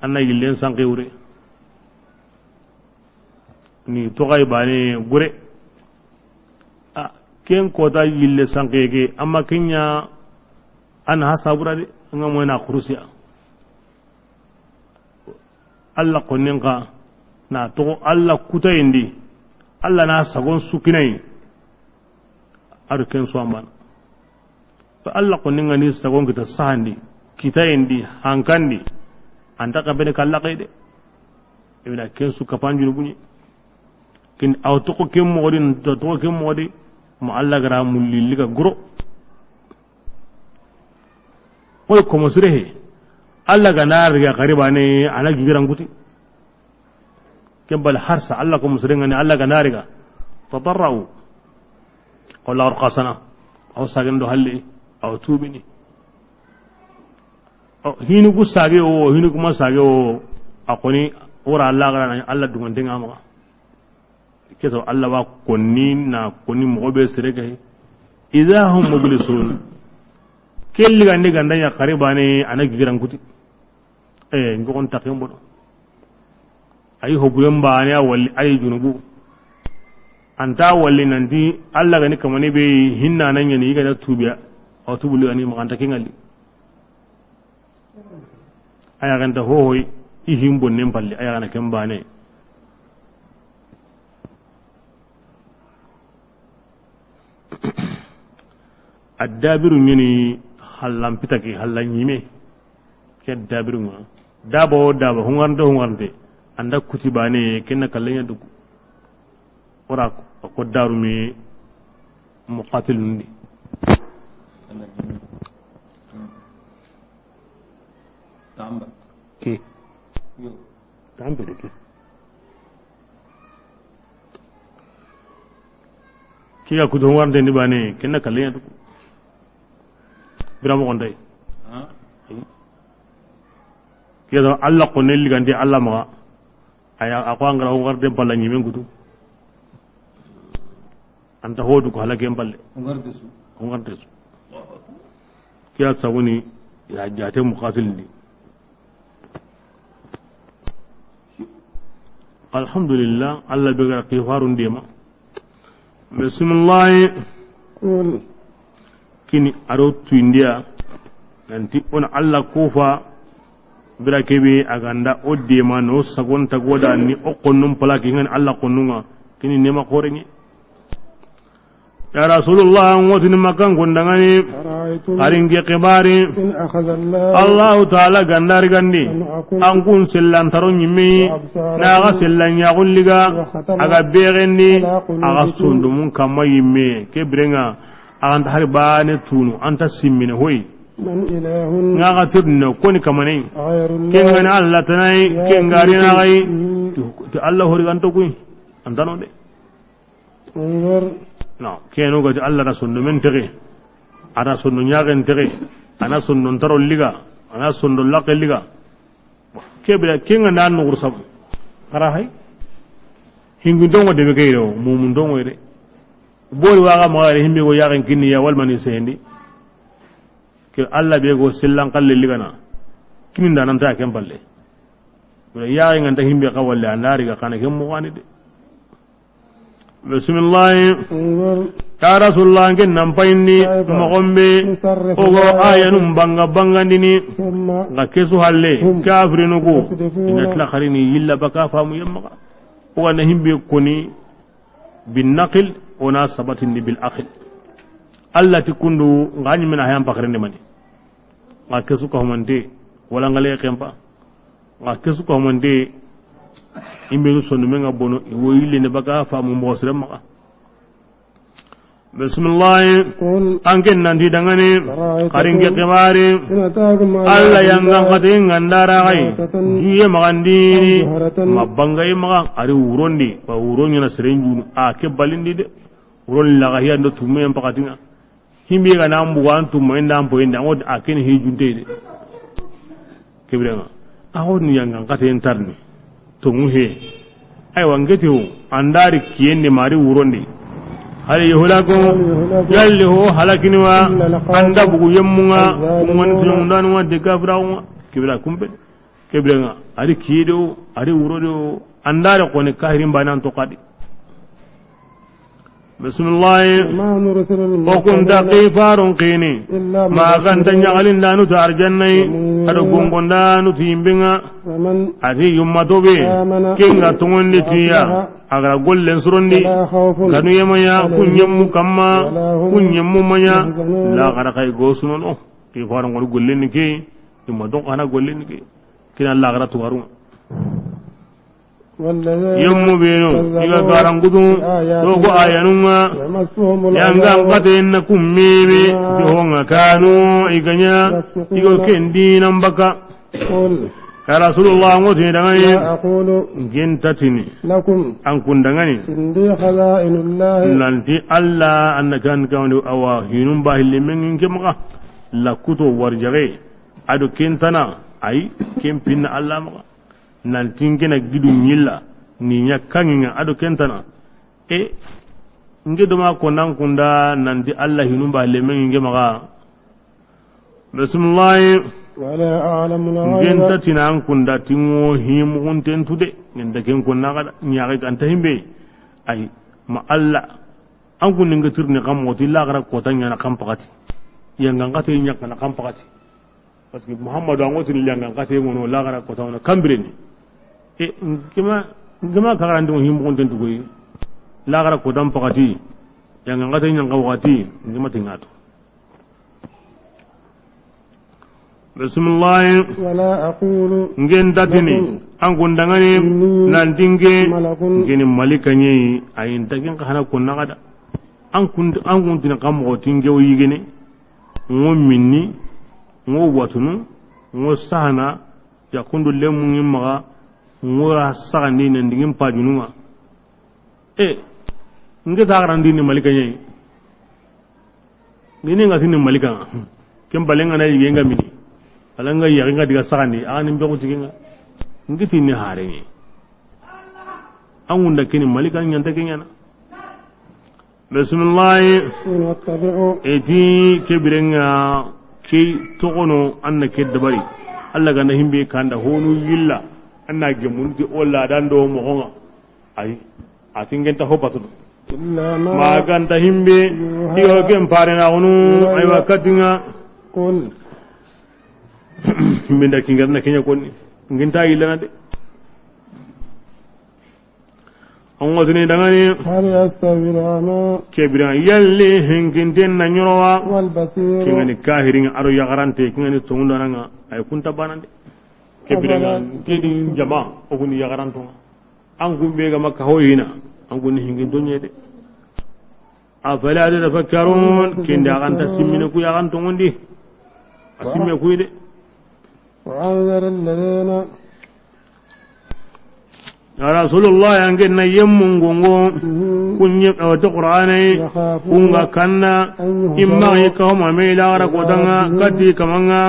anna yillen sanqewre ni togay bane gure ken kota yille sanqege amma kenya an hasabura de anga moyna khurusiya alla konninka na to alla kutayindi alla na sagon sukinai ar ken so amman to alla konninga ni sagon kita sahandi kitayindi hankandi anta ka bene kala kayde ibna ken su kapanjul bunyi kin awto ko kem modin to to kem modi mo alla gara mulli liga guro koy ko mosrehe alla ga nar ga qariba ne ana giran guti kembal harsa alla ko mosrenga ne alla ga nariga tadarrau qala arqasana aw sagendo halli aw tubini hinu gu sage o hinu kuma sage o akoni ora Allah gara Allah dungan dinga ma keso Allah wa konni na konni mo be sirega idha hum mublisun kelli gande ganda ya qaribane ana giran kuti ngon takem bodo ay hobuyen bane walli ay junubu anta walli nanti Allah gani kamane be hinna nan yani ga tubiya o tubulu ani maganta kingali aya ganta hohoy ihim bonnen palle aya gana kembane addabiru nyini hallam pitaki hallan yime ke dabiru ma dabo hungarde anda kutibane kenna kallenya dugu ora ko darumi muqatilun ni tamba ki tambe de ki kiya ku don wande ni bane kenna kallenya dugu biramo gonday kiya do Allah ko nelli gandi Allah ma aya akwa ngara hungarde balla nyimen gudu anta hodu ko halake balle hungarde su kiya sawuni ya jate muqatil ni alhamdulillah Allah be gara kifarun dema bismillah kini arotu india nanti on Allah kufa bira kebe aganda o dema no sagon tagoda ni o konnum palaki ngan Allah konnunga kini nema korengi ya rasulullah ngotin makan gondangani aringe kibari Allah taala gandar gandi angkun sellan taron yimi na ga sellan ya gulliga aga berendi aga sundumun kama yimi kebrenga aganta harbane tunu anta simmine hoy ngaga tibno koni kamane kengana Allah tanai kengari na gai to Allah hori ganto kuy antano de no keno ga Allah rasulun men tere ara sunnu nyagen tere ana sunnu taro liga ana sunnu laqe liga kebra kenga nan no gursam kara hay hingu dongo de be kayro mumun dongo de boli waga maare himbe go yagen kinni ya wal mani sendi ke Allah be go sillan qalle ligana kimin da nan ta ken balle yagen anda himbe kawalle andari ga kana ken mo wani de bismillah ya rasulullah ngen nampayni mogombe ogo ayanum banga dini ga kesu halle kafirinu ko ina tla kharini illa baka famu yamma o na himbe koni bin naqil ona sabatin bil aqil allati kundu ngani mina hayam pakrende mani ga kesu ko mande wala ngale kempa ga kesu ko mande imbe sonu menga bono wo yille ne baka famu mbosre maka bismillah angin nanti dangane karinge kemari alla yang ngangkate ngandara kai juye magandini mabangai maga ari urondi ba uronya na serenju ke balindi de uron la ga hiando tumme empakatinga himbi ga nambu wantu menda ampo enda ngod aken hijunde de kebrenga ni yang ngangkate entarni tumuhe ay wangeto andari kiyende mari urondi hal yuhlaku yalli ho halakinwa anda bugu yemmunga mun tundan wa de gafrawa kibra kumbe kibrenga ari kido ari urodo andare ko ne kahirin banan to qadi bismillah wa kun daqifarun qini ma kan tanjalin danu tarjannai ado gongonda nu timbinga ati yumma tobe kinga tungondi tiya agara gollen surondi kanu yemaya kunyemmu kamma kunyemmu manya la gara kay gosunon o ki faran ngol gollen ke yumma don ana gollen ke kina la gara tuwaru yemmu beno iga garan gudu dogo ayanunga yanga ngate na kummebe ti honga kanu iganya igo kendi nambaka ya rasulullah ngote dangani gentatini lakum an kun dangani indi khaza'inullah lanti alla annakan kawni awa hinum bahille men kemaka lakuto warjage ado kentana ay kempinna alla maka nanti ngena gidu nyilla ni nyakanginga ado kentana ngedo ma ko nan kunda nanti alla hinum bahille men kemaka bismillah wala a'lamu al-ghaiba genta tinan kunda tingo himu kunten tude ngenda ken kunna kada nyaga ganta himbe ay ma alla an kun ninga turni kam moti la gara ko tanya na kam pakati yanga ngate nyaka na kam pakati parce que muhammadu an wotin yanga ngate ngono la gara ko tawna kambireni kima kara ndo himu kunten tugoyi la gara ko dam pakati yanga ngate nyanga wakati ngima tingato bismillah wala aqulu ngen datini an kundangani nantinge ngeni malikanye ayin takin kana kunna kada an kuntina kam ko tinge o yigene ngo minni ngo watunu ngo sahana ya kundu lemu ngimma ngo rasani ne ndingim pajunuma nge tagarandi ni malikanye ngini ngasini malikanga kembalenga na yigenga mini alanga yaringa diga sagandi ani mbego tiginga ngiti ni harengi angunda kini malika nyanta kenyana bismillah eti kebirenga ki tokono anna ke dabari alla ganda himbe kanda honu yilla anna gemunti olla dando mo honga ay atingenta hopatu ma ganda himbe diyo gem parena honu ay wakatinga qul minda kingarna kenya konni nginta ilana de on wazini dangani hal yastawi al-ama kebira yalli hinkinten na nyorowa wal basir kingani kahirin aro yagarante kingani tongunda nanga ay kunta banande kebira kedi jama o kuni yagaranto an gumbe ga makka hoyina an guni hingin donyede afala tafakkarun kinda ganta simmina ku yaganto ngondi asimme kuyde وعذر الذين يا رسول الله ينقلنا يمون قنقو كن قرآني كنغا كنا إما يكهم أميلا ركوتنا كتي كمانا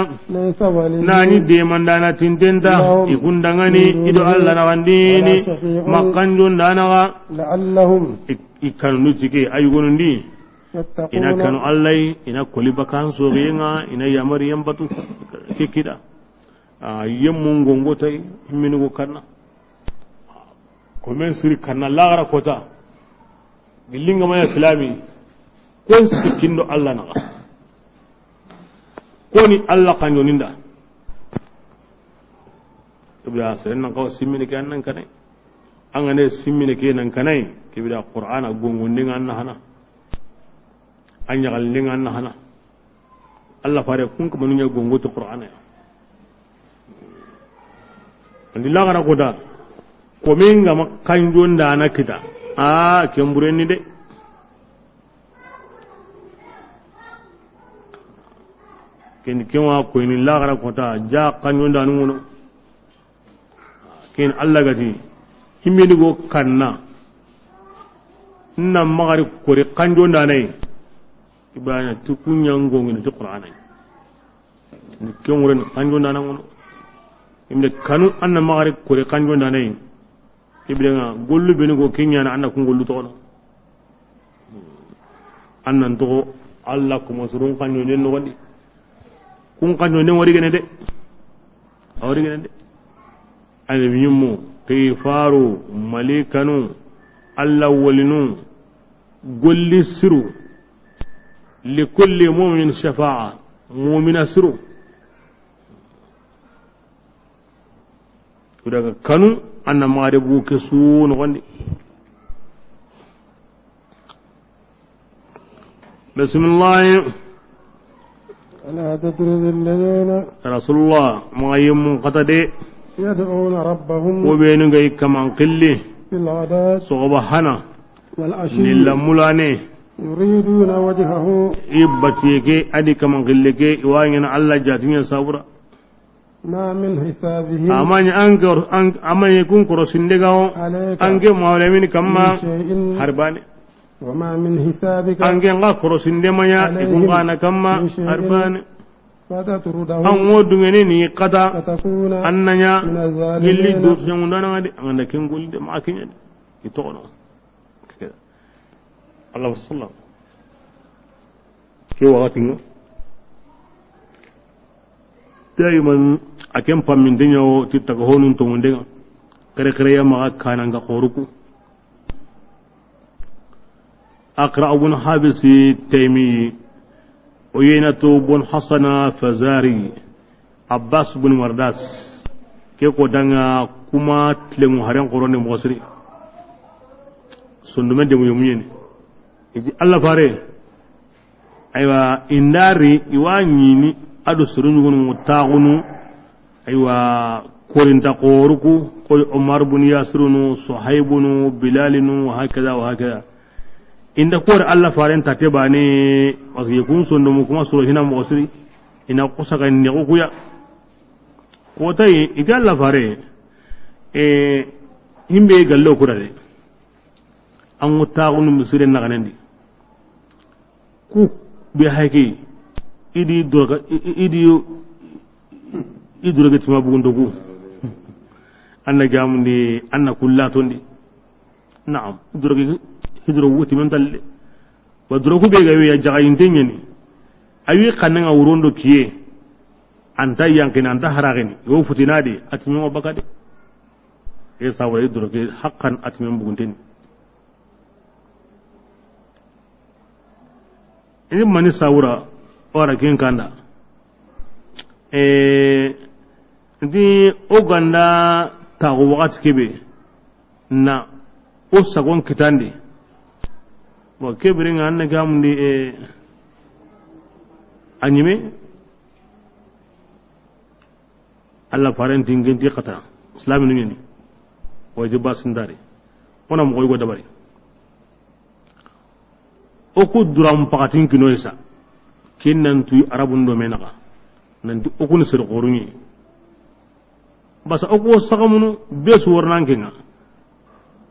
ناني ديمان دانا تنتنتا يكون دانغاني إدو الله نغانديني مكانجون دانا لعلهم ikanu nutike ayugonun di ina kanu allai ina koliba kan sogenga ina yamari yambatu kikida yemmun gongo tay minugo kanna ko men siri kanna lagara kota bilinga ma islami kon sikindo Allah naga koni Allah kanyoninda kibida seren nan kaw simmine ke annan kanai an gane simmine ke nan kanai kibida qur'ana gongonde nganna hana anya galle nganna hana Allah fare kun ko manunya gongoto qur'ana ya andilla gara koda ko min ga kanjonda na kita kemburenni de ken kenwa ko ni lagara kota ja kanjonda nuno ken Allah gati himmini go kanna na magari kore kanjonda nay ibana tukunya ngongi ni qur'ana ni kenwuren kanjonda nuno imde kanu anna magari kore kanjonda nay ibrenga gollu beni go kenya na anna kun gollu to no annan to Allah ko masrun kanyo den no wadi kun kanyo den wari gene de awari gene de ay binyum kayfaru malikanu Allah walinu golli siru likulli mu'min shafa'a mu'mina siru kudaga kanu anna maade buke suuno wandi bismillah ألا تطرد الذين رسول الله ما يمون قتدي يدعون ربهم وبين غي كمان قلي بالغداة صباحنا والعشي للمولاني يريدون وجهه يبتيكي ادي كمان قلكي وين الله جاتين صبرا ما من حسابهم أمان يكون كروسندقاو أنك مولمين كما حرباني وما من حسابك أنك نغا كروسندمايا يكون غانا كما حرباني فتطردهم أن ودغني ني قدا فتكون أننا من يلي الظالمين دوس يموندانا دي أنا كن قول دي ما كن يتونا كده الله صلى الله كي وقتنا دائما أكيم فمن دنيا تتكهون تومن دنيا كريا ما كان عند خوركو أقرأ بن حابس تيمي وينة بن حسن فزاري عباس بن مرداس كيكو دانا كما تلمو هرين قرون مصري سندمن دمو يومين يجي الله فاري أيوة إنداري يوانيني adu surungun mutagunu aywa korinta qoruku qoy umar bin yasrunu suhaybunu bilalinu hakaza wa hakaza inda kor Allah faren tate bane wasu kun sondo mu kuma suro hina mosri ina kusaka ne ku ya ko tai iga Allah fare himbe gallo kurade an mutagunu musiren naganandi ku be hayki idi droga tima bugundogu anna jamundi anna kullatondi na'am droga hidro wuti men talle wa drogu be gawe ya jaga intenyeni ayi kananga urondo kiye anta yankina anta haragini yo futinadi atimi bakade e sawra droga haqqan atimi bugunteni ini mani sawra ora kin kanda di oganda ta wakati kebe na o sagon kitandi wa kebrin anna gamundi anyime alla parenti ngenti khata islamin ngeni wajiba sindari ona mo go dabari o ku duram pakatin kinoisa kinnan tu arabun do menaka nanti okun sir qorunyi basa okko sagamunu besu warnankenga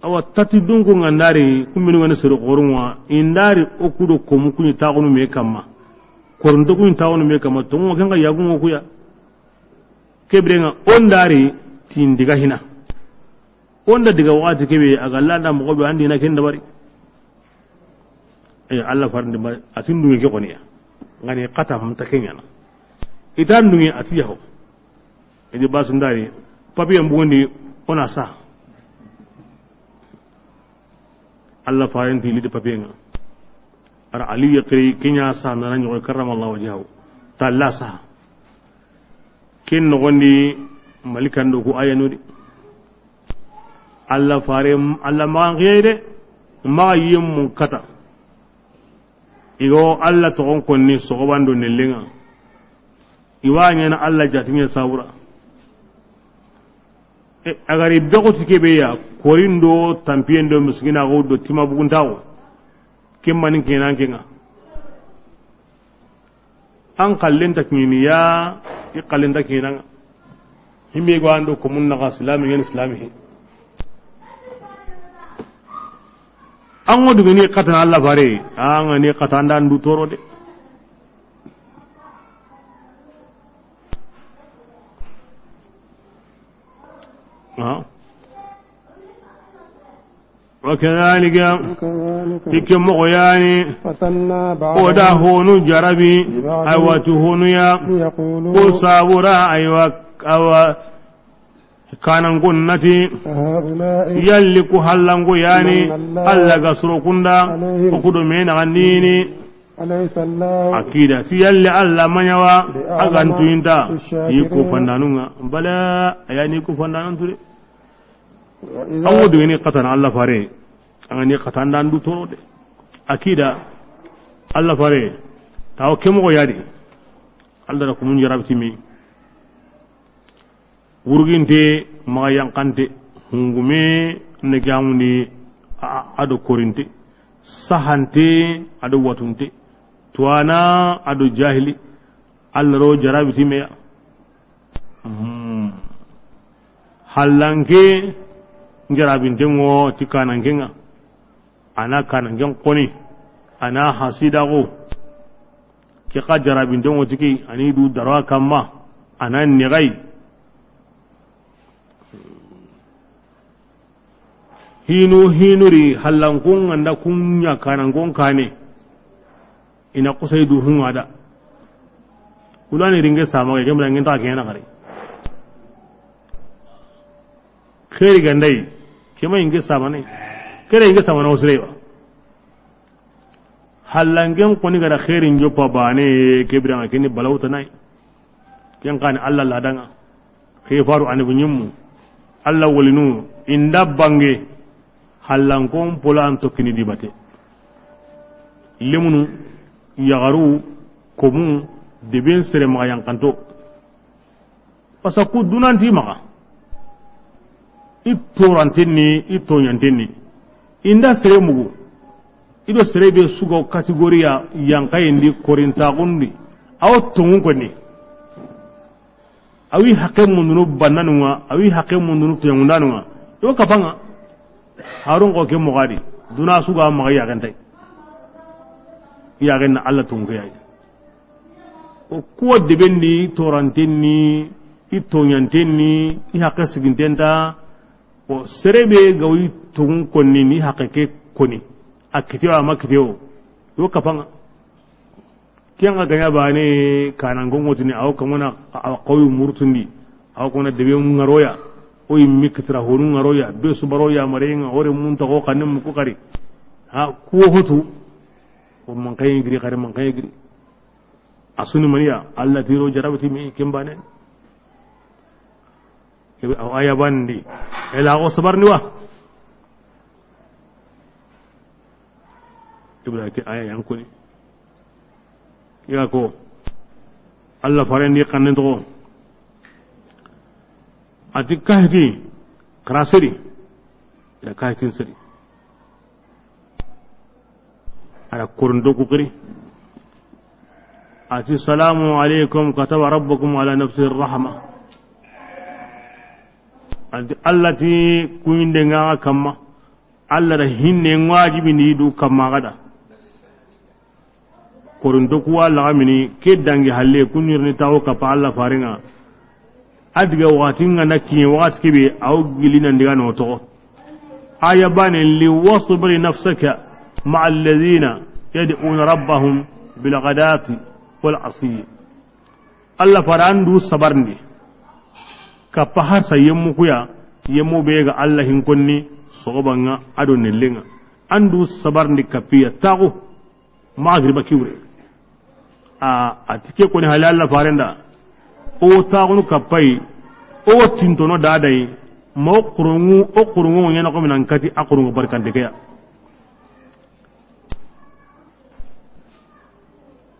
awa tati dungu ngandari kumbinu ngane sir qorunwa indari okudo komukuni taagunu me kamma korndo kun taagunu me kamma to mo kenga yagumo kuya kebrenga ondari tindiga hina onda diga wati kebe agalla da mo be andi na kenda bari Allah farndi ba atindu ngi koniya ngani qata mta kenyana itan dungi atiyaho edi basundari papiye mbundi ona sa Allah faranti lidi papiye nga ar ali yaqri kinya sa na nyo karramallahu wajhahu talasa kin no gondi malikan do ko ayanu alla fare alla ma ngede ma yim kata igo alla to on konni so bando nelenga iwanya na alla jatinya sawura agari bego tike ya korindo tampiendo muskina go do tima buguntawo kimmanin kenan kinga an kallin takmini ya kallin takinan himbe go ando ko mun naga islami an wodu ni katan Allah bare an ne katan dan du toro de وكذلك يكم غياني ودا هونو جربي ايواتو هونو يا وصابرا ايوا او كانن كنتي يلكو حلنغو يعني الله غسرو كندا وكدو مين غنيني akida ti yalle alla manyawa agantu inta yiku fandanunga bala ayani ku fandanan ture awu de ni qatan alla fare angani qatan dan du toro de akida alla fare taw kemo ko yadi alla ko mun jarabti mi wurginte ma yankante hungume ne gamundi ado korinte sahante ado watunte tuana ado jahili allaro jarabiti me halange jarabinte ngo tikanangenga ana kanangen koni ana hasida go ki ka jarabinte ngo tiki ani du darwa kamma ana nigai hinuri halankun anda kunya kanangon kane ina kusai du hunwa da kulani ringe sama ga gamla ngin ta kenan kare khairi gandai kema inge sama ne kare inge sama na usrewa halangen koni ga khairin jopa bane kebran kini balauta nai ken kan Allah ladanga khifaru an bunyum Allah walinu inda bange halankon polan to kini dibate lemunu yagaru komu deben sere ma yankanto pasa ku dunanti maka itorantenni itonyantenni inda sere mugu ido sere be sugo kategoria yankayindi korintagundi aw tongun konni awi hakke mundunu bannanunga awi hakke mundunu tuyangundanunga yo kapanga harun ko ke mogadi duna suga ma yagantai yagen na Allah tungu yayi o ko debendi torantenni itonyantenni i hakka sigintenta o serebe gawi tungu konni ni hakkake koni akitiwa makitiwo yo kapanga kianga ganya bane kanan gongotini aw kamana qawi murtundi aw kona debe ngaroya o yimmi kitra honu ngaroya be subaroya marenga ore munta ko kanem ko kari ha ko hotu man kay giri khare man kay giri asuni maniya Allah tiro jarabati mi kembane ebe aya bandi ela o sabarni wa ibra ke aya yankuni ya ko Allah farendi kanen to atikahti krasiri ya kahtin siri على كورندو كوكري أتي السلام عليكم كتب ربكم على نفسه الرحمة التي كوين دعاء كما الله رهين واجب نيدو كما غدا كورندو كوا لغمني كدانجي هاللي كونير نتاو كپا الله فارنا أدغا واتينغا نكي واتكبي أو جلينا ندغا نوتو آيبان اللي وصبر نفسك مع الذين يدعون ربهم بالغداة والعصي الله فرandو sabarndi kappa har sayemmu kuya yemmu bega Allah hinkonni sogobanga ado nellenga andu sabarndi kapiya tagu magriba kiwre a tike ko ni halalla farenda o taagunu kappai o tintono dadai mo qurungu nyana ko minan kati aqurungu barkante kaya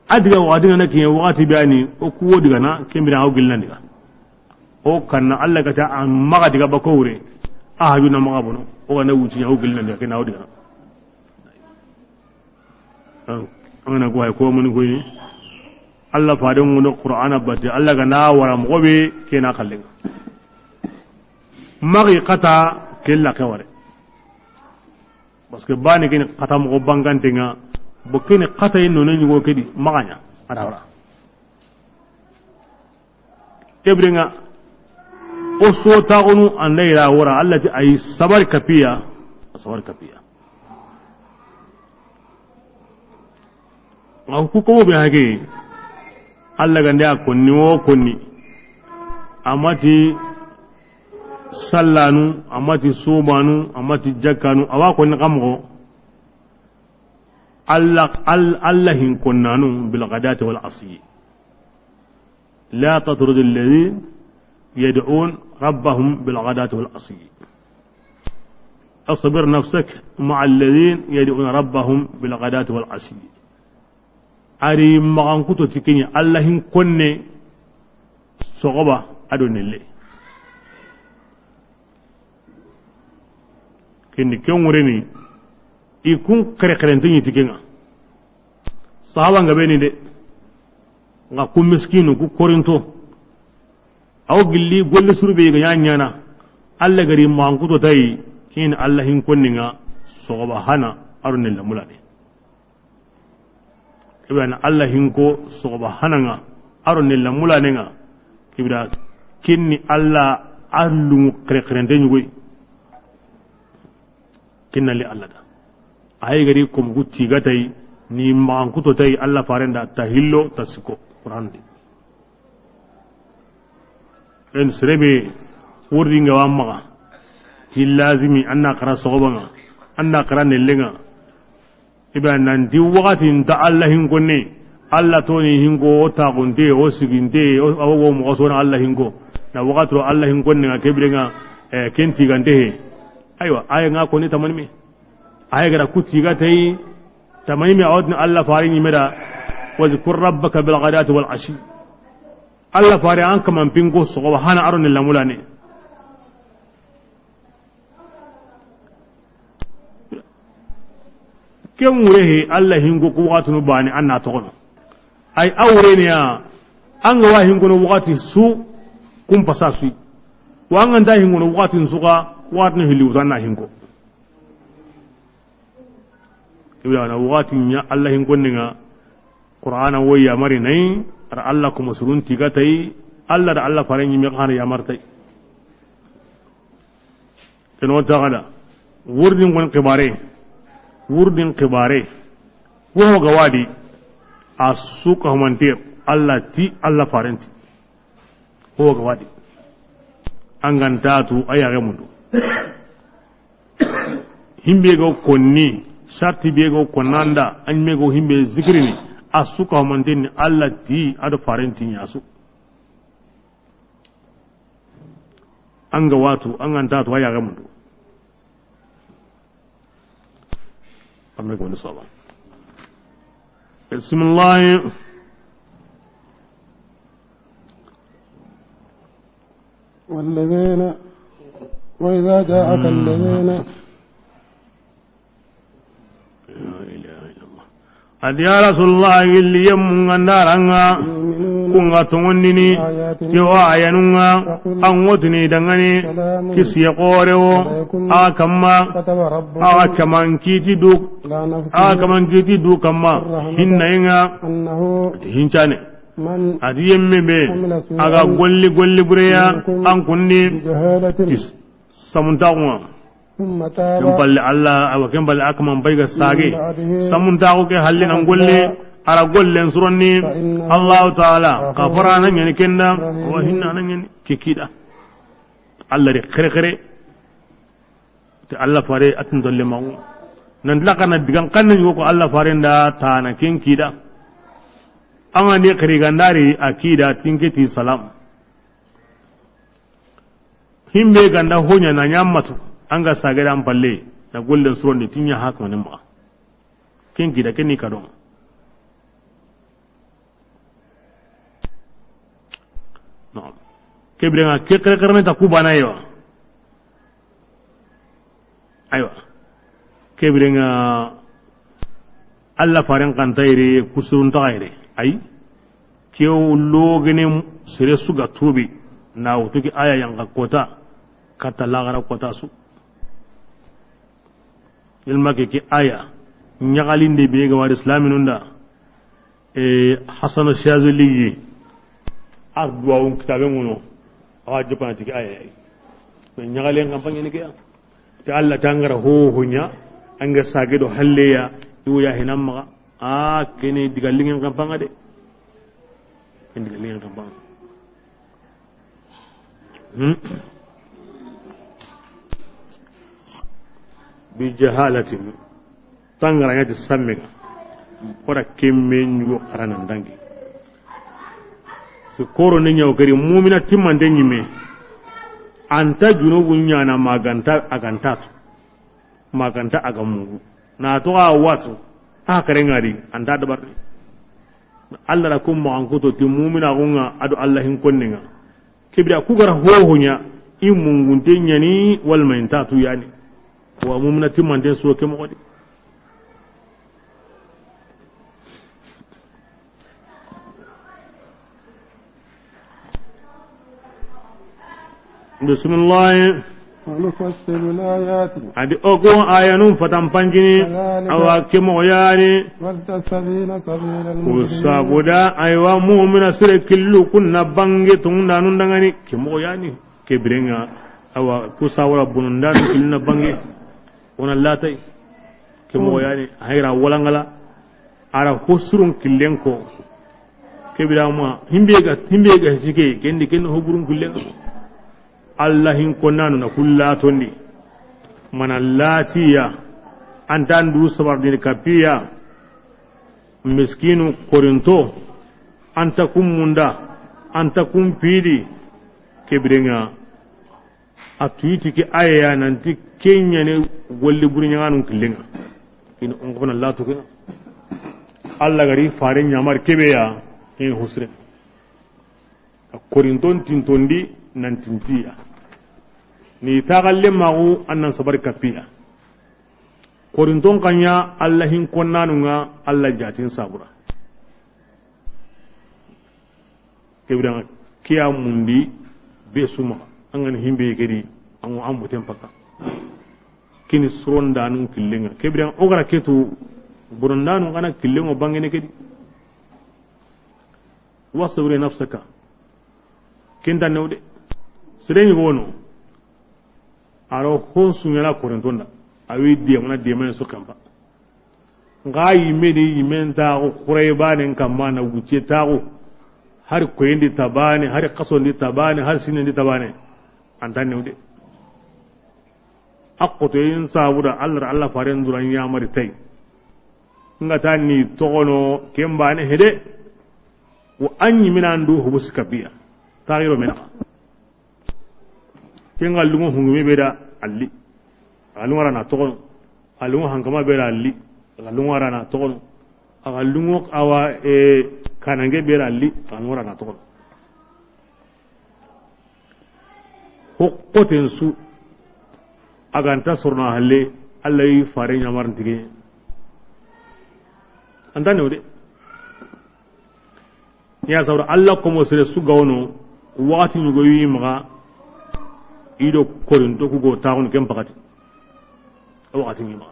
adiga wadina nake wakati bayani o kuwo diga na kembira o gillan diga o kanna Allah ka ta an maga diga bakowre a habina maga bono o ga na wuci o gillan diga kana o diga amana ko ay ko mun goyi Allah faade mun Qur'ana bati Allah ga na wara mo be kena kallenga magi qata kella kaware parce que bani ken qata mo bangantenga bokene qata ino nani go kedi maganya adawra ebrenga o so taunu an layla wara allati ay sabar kapiya aw ku ko be hage Allah gande akonni o konni amati sallanu amati subanu amati jakanu awa konni kamgo Allah hin kunnanu bil ghadati wal asyi la tatrud alladhi yad'un rabbahum bil ghadati wal asyi اصبر نفسك مع الذين يدعون ربهم بالغداة والعشي ari magan kuto tikini Allah hin konne sogoba adonelle kindi kenwureni ikun kare tun tikinga sahaba ngabe ni de nga ku miskinu ku korinto aw gilli golle surbe ga nyana Allah gari magan kuto tai kin Allah hin konninga sogoba hana adonelle mulade ibana Allah hinko subhananga aron la mulanenga kibra kinni Allah allu krekhrende nyugo kinna li Allah da ay gari ko gutti gatay ni mankuto tay Allah farenda tahillo tasiko Qur'an di en serebe wurdinga wamma ti lazimi anna qara sogobanga anna qara nelenga iban nan di wakati nta Allah hinko ne Allah to ni hinko ta gunde o siginde o awo mo so na Allah hinko na wakati ro Allah hinko ne ngakebrenga kenti gande aywa ay nga ko ni tamani mi ay gara kuti ga tay tamani mi awdna Allah fari ni meda wazkur rabbaka bil ghadati wal ashi Allah fari an kaman pingo so hana aron la mulane ken wurehe Allah hingo ko wakati no bani anna to kono ay awre ne ya an ga wa hingo no wakati su kum pasasu wa an da hingo no wakati su ga watno hili uzanna hingo ibya na wakati nya Allah hingo ninga Qur'ana waya mari nay ar Allah ko musulun tigatai Allah da Allah faran yimi khana ya martai ken wata gada wurdin gon qibare wo ga wadi asuka humantir Allah ti Allah farenti wo ga wadi angantatu ayaga mundu himbe go konni sharti be go konanda anme go himbe zikrini asuka humantin Allah ti ado farenti yasu anga watu angantatu ayaga mundu بسم الله والذين وإذا جاءك الذين لا إله إلا الله قد يا رسول الله اللي يمون النارنا kunga tongondini tiwa ayanunga angotuni dangani kisiya qorewo akamma akaman kiti du kamma hinnainga hinchane adi yemmebe aga golli bureya an kunni samuntawa kemballe Allah awa kemballe akaman bayga sage samuntawa ke hallin an golle ara gollen suronni Allah ta'ala kafara nan yani kenda wa hinna nan yani kikida Allah de khere te Allah fare atin dolle mawu nan lakana digan kanna ko Allah farenda ta na kinkida anga ne kari gandari akida tinketi salam himbe ganda honya na nyammatu anga sagada ampalle na golden suronde tinya haka ne ma kinkida kenni kadon no kebrenga kekre karne ta kubana yo aywa kebrenga Allah faran kan tayre kusurun tayre ay kew logene sere suga tubi na wutuki aya yang kota kata lagara kota su ilma ke aya nyagalinde be ga war islaminunda hasan shazili adwa un kitabe ngono awa jopan tiki aya ay nyagalen kampanye ni ke ta Allah tangara ho hunya anga sagedo halleya ya hinam maga kene digalingen kampanga de digalingen kampanga bi jahalatin tangara ngati sammega ora kemmen go qaranan dangi su koro ne nyaw kari mu'mina timmande nyime anta junubun nyana maganta agamu na to a watu kare ngari anda da barni Allah la kum ma an kuto ti mu'mina gunga adu Allah hin konninga kibra ku gar hohonya in mungunte nyani wal maintatu yani wa mu'mina timande so ke mo wadi bismillah ونفصل الآيات adi ogo ayanun fatan pangini awa kemo yani والتسبين سبيل المجرمين usabuda aywa mu'mina sire killu kunna bangi tunda nun dangani kemo yani kebrenga awa kusawara bununda kilna bangi ona latai kemo yani hayra walangala ara hosurun killenko kebira ma himbe ga jike kendi ken hoburun killenko Allah hin konnanu na kullatondi mana latiya antan du sabar din kapiya miskinu korinto anta kum munda anta kum pidi kebrenga atuiti ki aya nanti kenya ne golli burinya anun killenga in on ko na latu ke Allah gari fare nyamar kebeya in husre korinton tintondi nan tintiya ni tagalle magu annan sabar kapiya korinton kanya Allah hin konnanunga Allah jatin sabura kebran kiya mundi be suma angan himbe gedi an amuten paka kini suronda nun killinga kebran ogara ketu burundanu kana killingo bangene kedi wasabri nafsaka kinda newde sireni wono aro honsu nyala korentonda awi diamana diamana so kamba ngai medi yimenta ko kureybane kamma na wuce tago har koyindi tabane har qasondi tabane har sinindi tabane antan newde akkoto yin sabuda Allah faren duran ya mari tay ngata ni togono kembane hede wa anyi minandu hubus kabiya tayiro mena kenga lungo hungumi beda alli alungara na togon alungo hankama beda alli alungara na togon alungo awa kanange beda alli alungara na togon hokkoten su aganta surna halle Allah yi fare nyamar ntige andane ode ya saura Allah komo sere su gawno wati nyugo yi maga ido korinto ku go taawun kem pakati wakati ni ma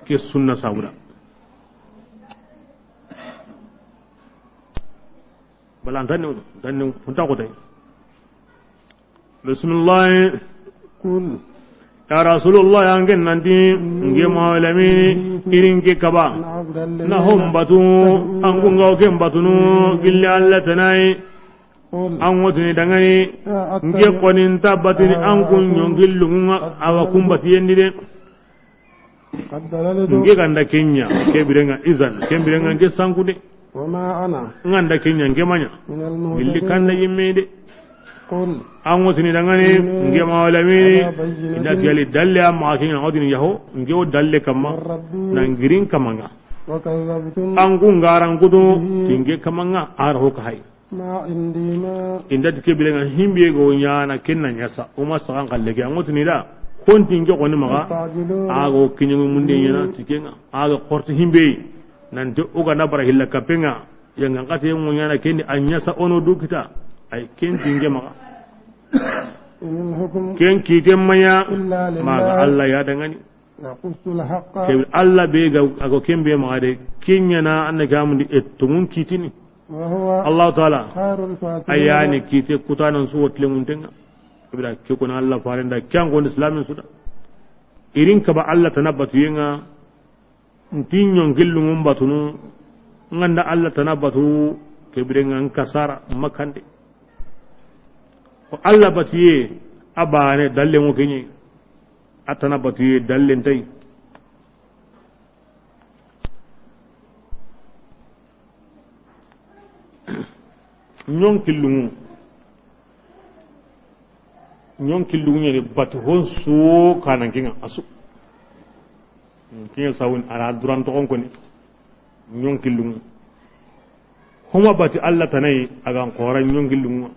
ke sunna sabuda balan tanne funta ko tay bismillah kul ya rasulullah yangen nanti nge mawlami irin ke kaba na hom batu an kunga ke batunu gilla Allah tanai an wotini dangani nke konin tabbatini an kun nyongillunga awa kumbati yendi de قد دللت nge ganda kenya kebirenga izan kebirenga nge sankude وما أنا nganda kenya nge manya من gilli kanda المهتدين yimmede قل angotini dangane nge mawlamini على بينة inda yali dalle amma kenya ngodini yaho nge o dalle kamma من ربي nangirin kamanga وكذبتم angu ngaran kudu tinge kamanga arho kai ما عندي ما inda tike bilenga himbe go nyana kenna nyasa uma sakan kallege angotini da konti nge koni maga تعجلون ago kinyangu munde nyana tikenga ago korti himbe nanti uga nabara hilla kapenga yang ngati ngo nyana kendi anyasa ono dukita ay kenti nge maga إن الحكم ken kitem maya إلا maga لله Allah ya dangani يقص الحق ke Allah be ga ago kembe maga de kinyana annaka mundi etumun kitini وهو Allah taala خير الفاتحين ayani kite kutanan su wotle muntenga ibra ke kuna Allah farenda kyan gon islamin suda irin ka ba Allah tanabbatu yenga ntinyon gillu ngum batunu nganda Allah tanabbatu ke birenga kasara makande ko Allah batiye abane dalle mo kenye atana batiye dalle ntai nyon kilungu ne batu hon so kanan kinga asu kinga sawun ara duran to ko ni nyon kilungu homa bati Allah tanai agan qoran nyon kilungu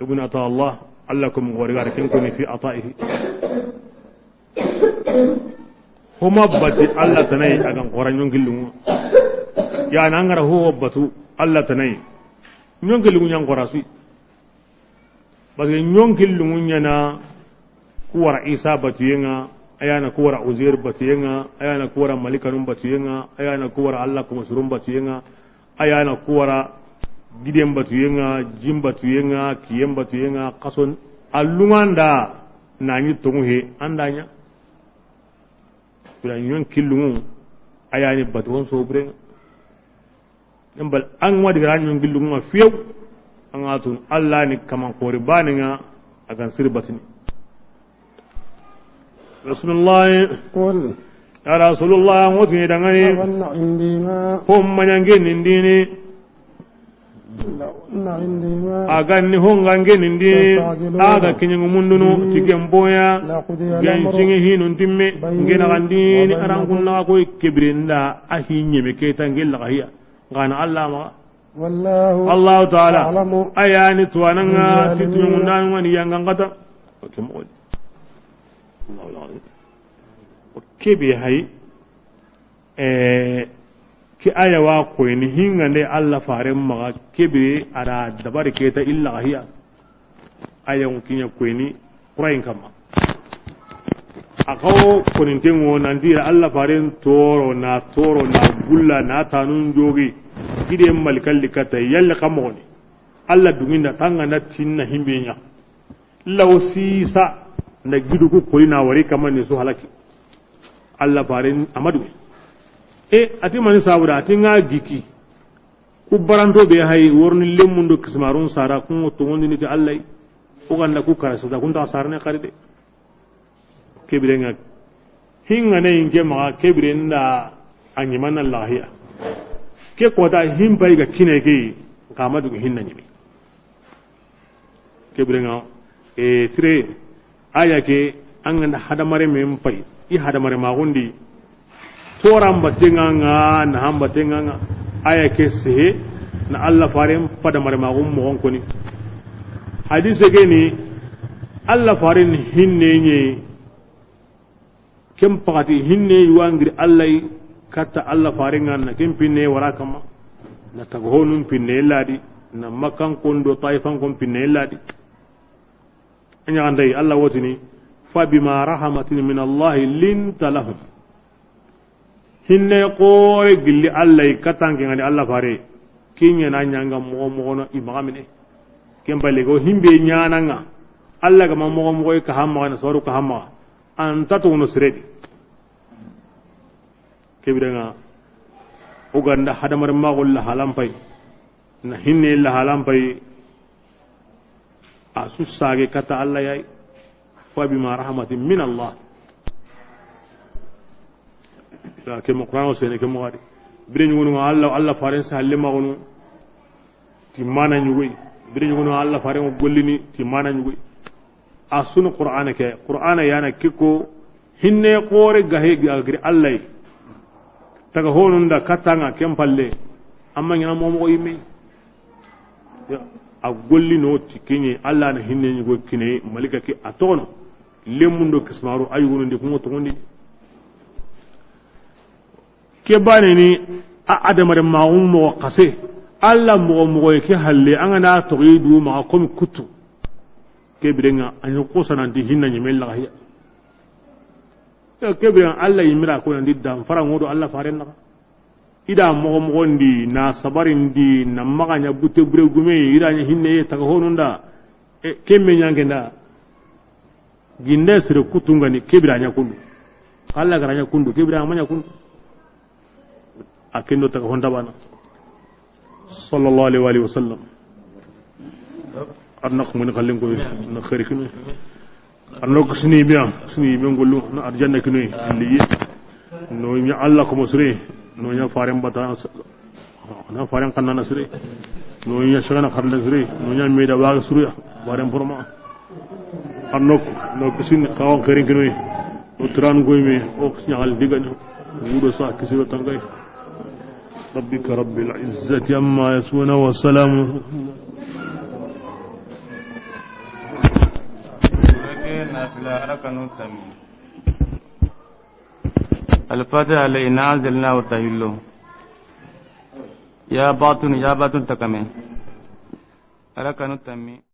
ibn ata Allah allakum gorigar kin ko ni fi ataihi homa bati Allah tanai agan qoran nyon kilungu ya nan ngara ho batu Allah tanai nyon kilungu nyang qorasi bagi nyonkin lungunyana kuwara Isa batiyenga ayana kuwara Uzair batiyenga ayana kuwara Malikanum batiyenga ayana kuwara Allah kumasurum batiyenga ayana kuwara Gideon batiyenga Jim batiyenga Kiyem batiyenga kason allunganda nanyi tonguhe andanya bila nyonkin lungu ayani batuwon sobre nambal an wadi ran nyonkin lungu fiyew an atun Allah ni kaman kori baninga akan sirbatini Rasulullah قل ya Rasulullah ngotini dangani لو عندي ما hom manyange nindini لو عندي ما agan ni hongange nindini aga kinyangu mundunu tigemboya لقضي gan الأمر cingi hinun timme ngena gandini arangunna ko kibrinda ahinye me keta ngella gahiya ngana Allah ma والله Allah ta'ala أعلم ayani tuwananga tituyundan wani yangangata okemo Allah kebe hay ki aya wa ko ni hingande Allah fare maga kebe ara dabari keta illa hiya ayan kinya ko ni qurain kama akaw ko ni tengo nandira Allah fare toro na bulla na tanun jogi gidan malkalli kata yalle kamoni Allah duminda tanga na tinna himbenya law sisa na gidu ko kolina wari kaman ne su halaki Allah farin amadu ati mani sabura ati nga giki ku baranto be hay worni lemmundo kismarun sara kun to ngondi ni Allah o ganda ku karasa da kun ta sarne qaride kebirenga hinga ne inge ma kebirenda anyiman Allah ya ke kota himbai ga kine ke kamadu hinna ni kebirenga sire aya ke an ganda hadamare men pai i hadamare ma gundi toran batenga nga na hamba tenga nga aya ke se na Allah farin pada mare ma gum mo ko ni hadise ke ni Allah farin hinne ni kem pakati hinne yuangir Allah kata Allah faringa na kem pinne warakama na taghonum pinne ladi na makan kondo taifan kon pinne ladi anya andai Allah wotini fa bima rahmatin min Allah linta lahum hinne ko gilli Allah katange ngani Allah fare kinya na nyanga mo no imagamine kembale go himbe nyana nga Allah ga mo ka hamma na soru ka hamma anta to no sredi kebidanga uganda hadamar magol la halampai na hinne la halampai asusage kata Allah yayi fa bima rahmatin min Allah ke mo qur'an sene ke mo wadi bire nyugunu Allah faren sa halle magunu ti mana nyugui bire nyugunu Allah faren gollini ti mana nyugui asunu qur'an ke qur'an yana kiko hinne qore gahe gari Allah taga honunda katanga kempalle amma ngina momo yimi a gollino tikinye Allah na hinne nyugo kine malika ki atono lemundo kismaru ayugunu ndi kuma tondi ke bane ni a adamare maum mo qase Allah mo ke halle an na to yidu ma komi kutu ke birenga anyo kusana ndi hinna nyimella ga ya ke birenga Allah yimira ko ndi dam fara ngodo Allah faren na ida mo ndi na sabarin di na maganya butte bure gume ida nya hinne taga honunda kemme nyange nda ginde sire kutunga ni kebira nya kundu Allah garanya kundu kebira amanya kundu akendo taga honda bana sallallahu alaihi wa sallam arnak mun khallin ko na khairi kinu arnak sini biya sini mengolu na arjanna kinu liye no mi Allah ko musri no nya faren bata na faren kanna nasri no nya shagana kharla sri no nya meeda wa sri faren forma arnak no kisin kaw khairi kinu utran goyme o xial digañu wudo sa kisiro tangay ربك رب العزة عما يصفون والسلام الفاتحة علينا أنزلنا وتهيلو يا باطن تكمل أركن التمي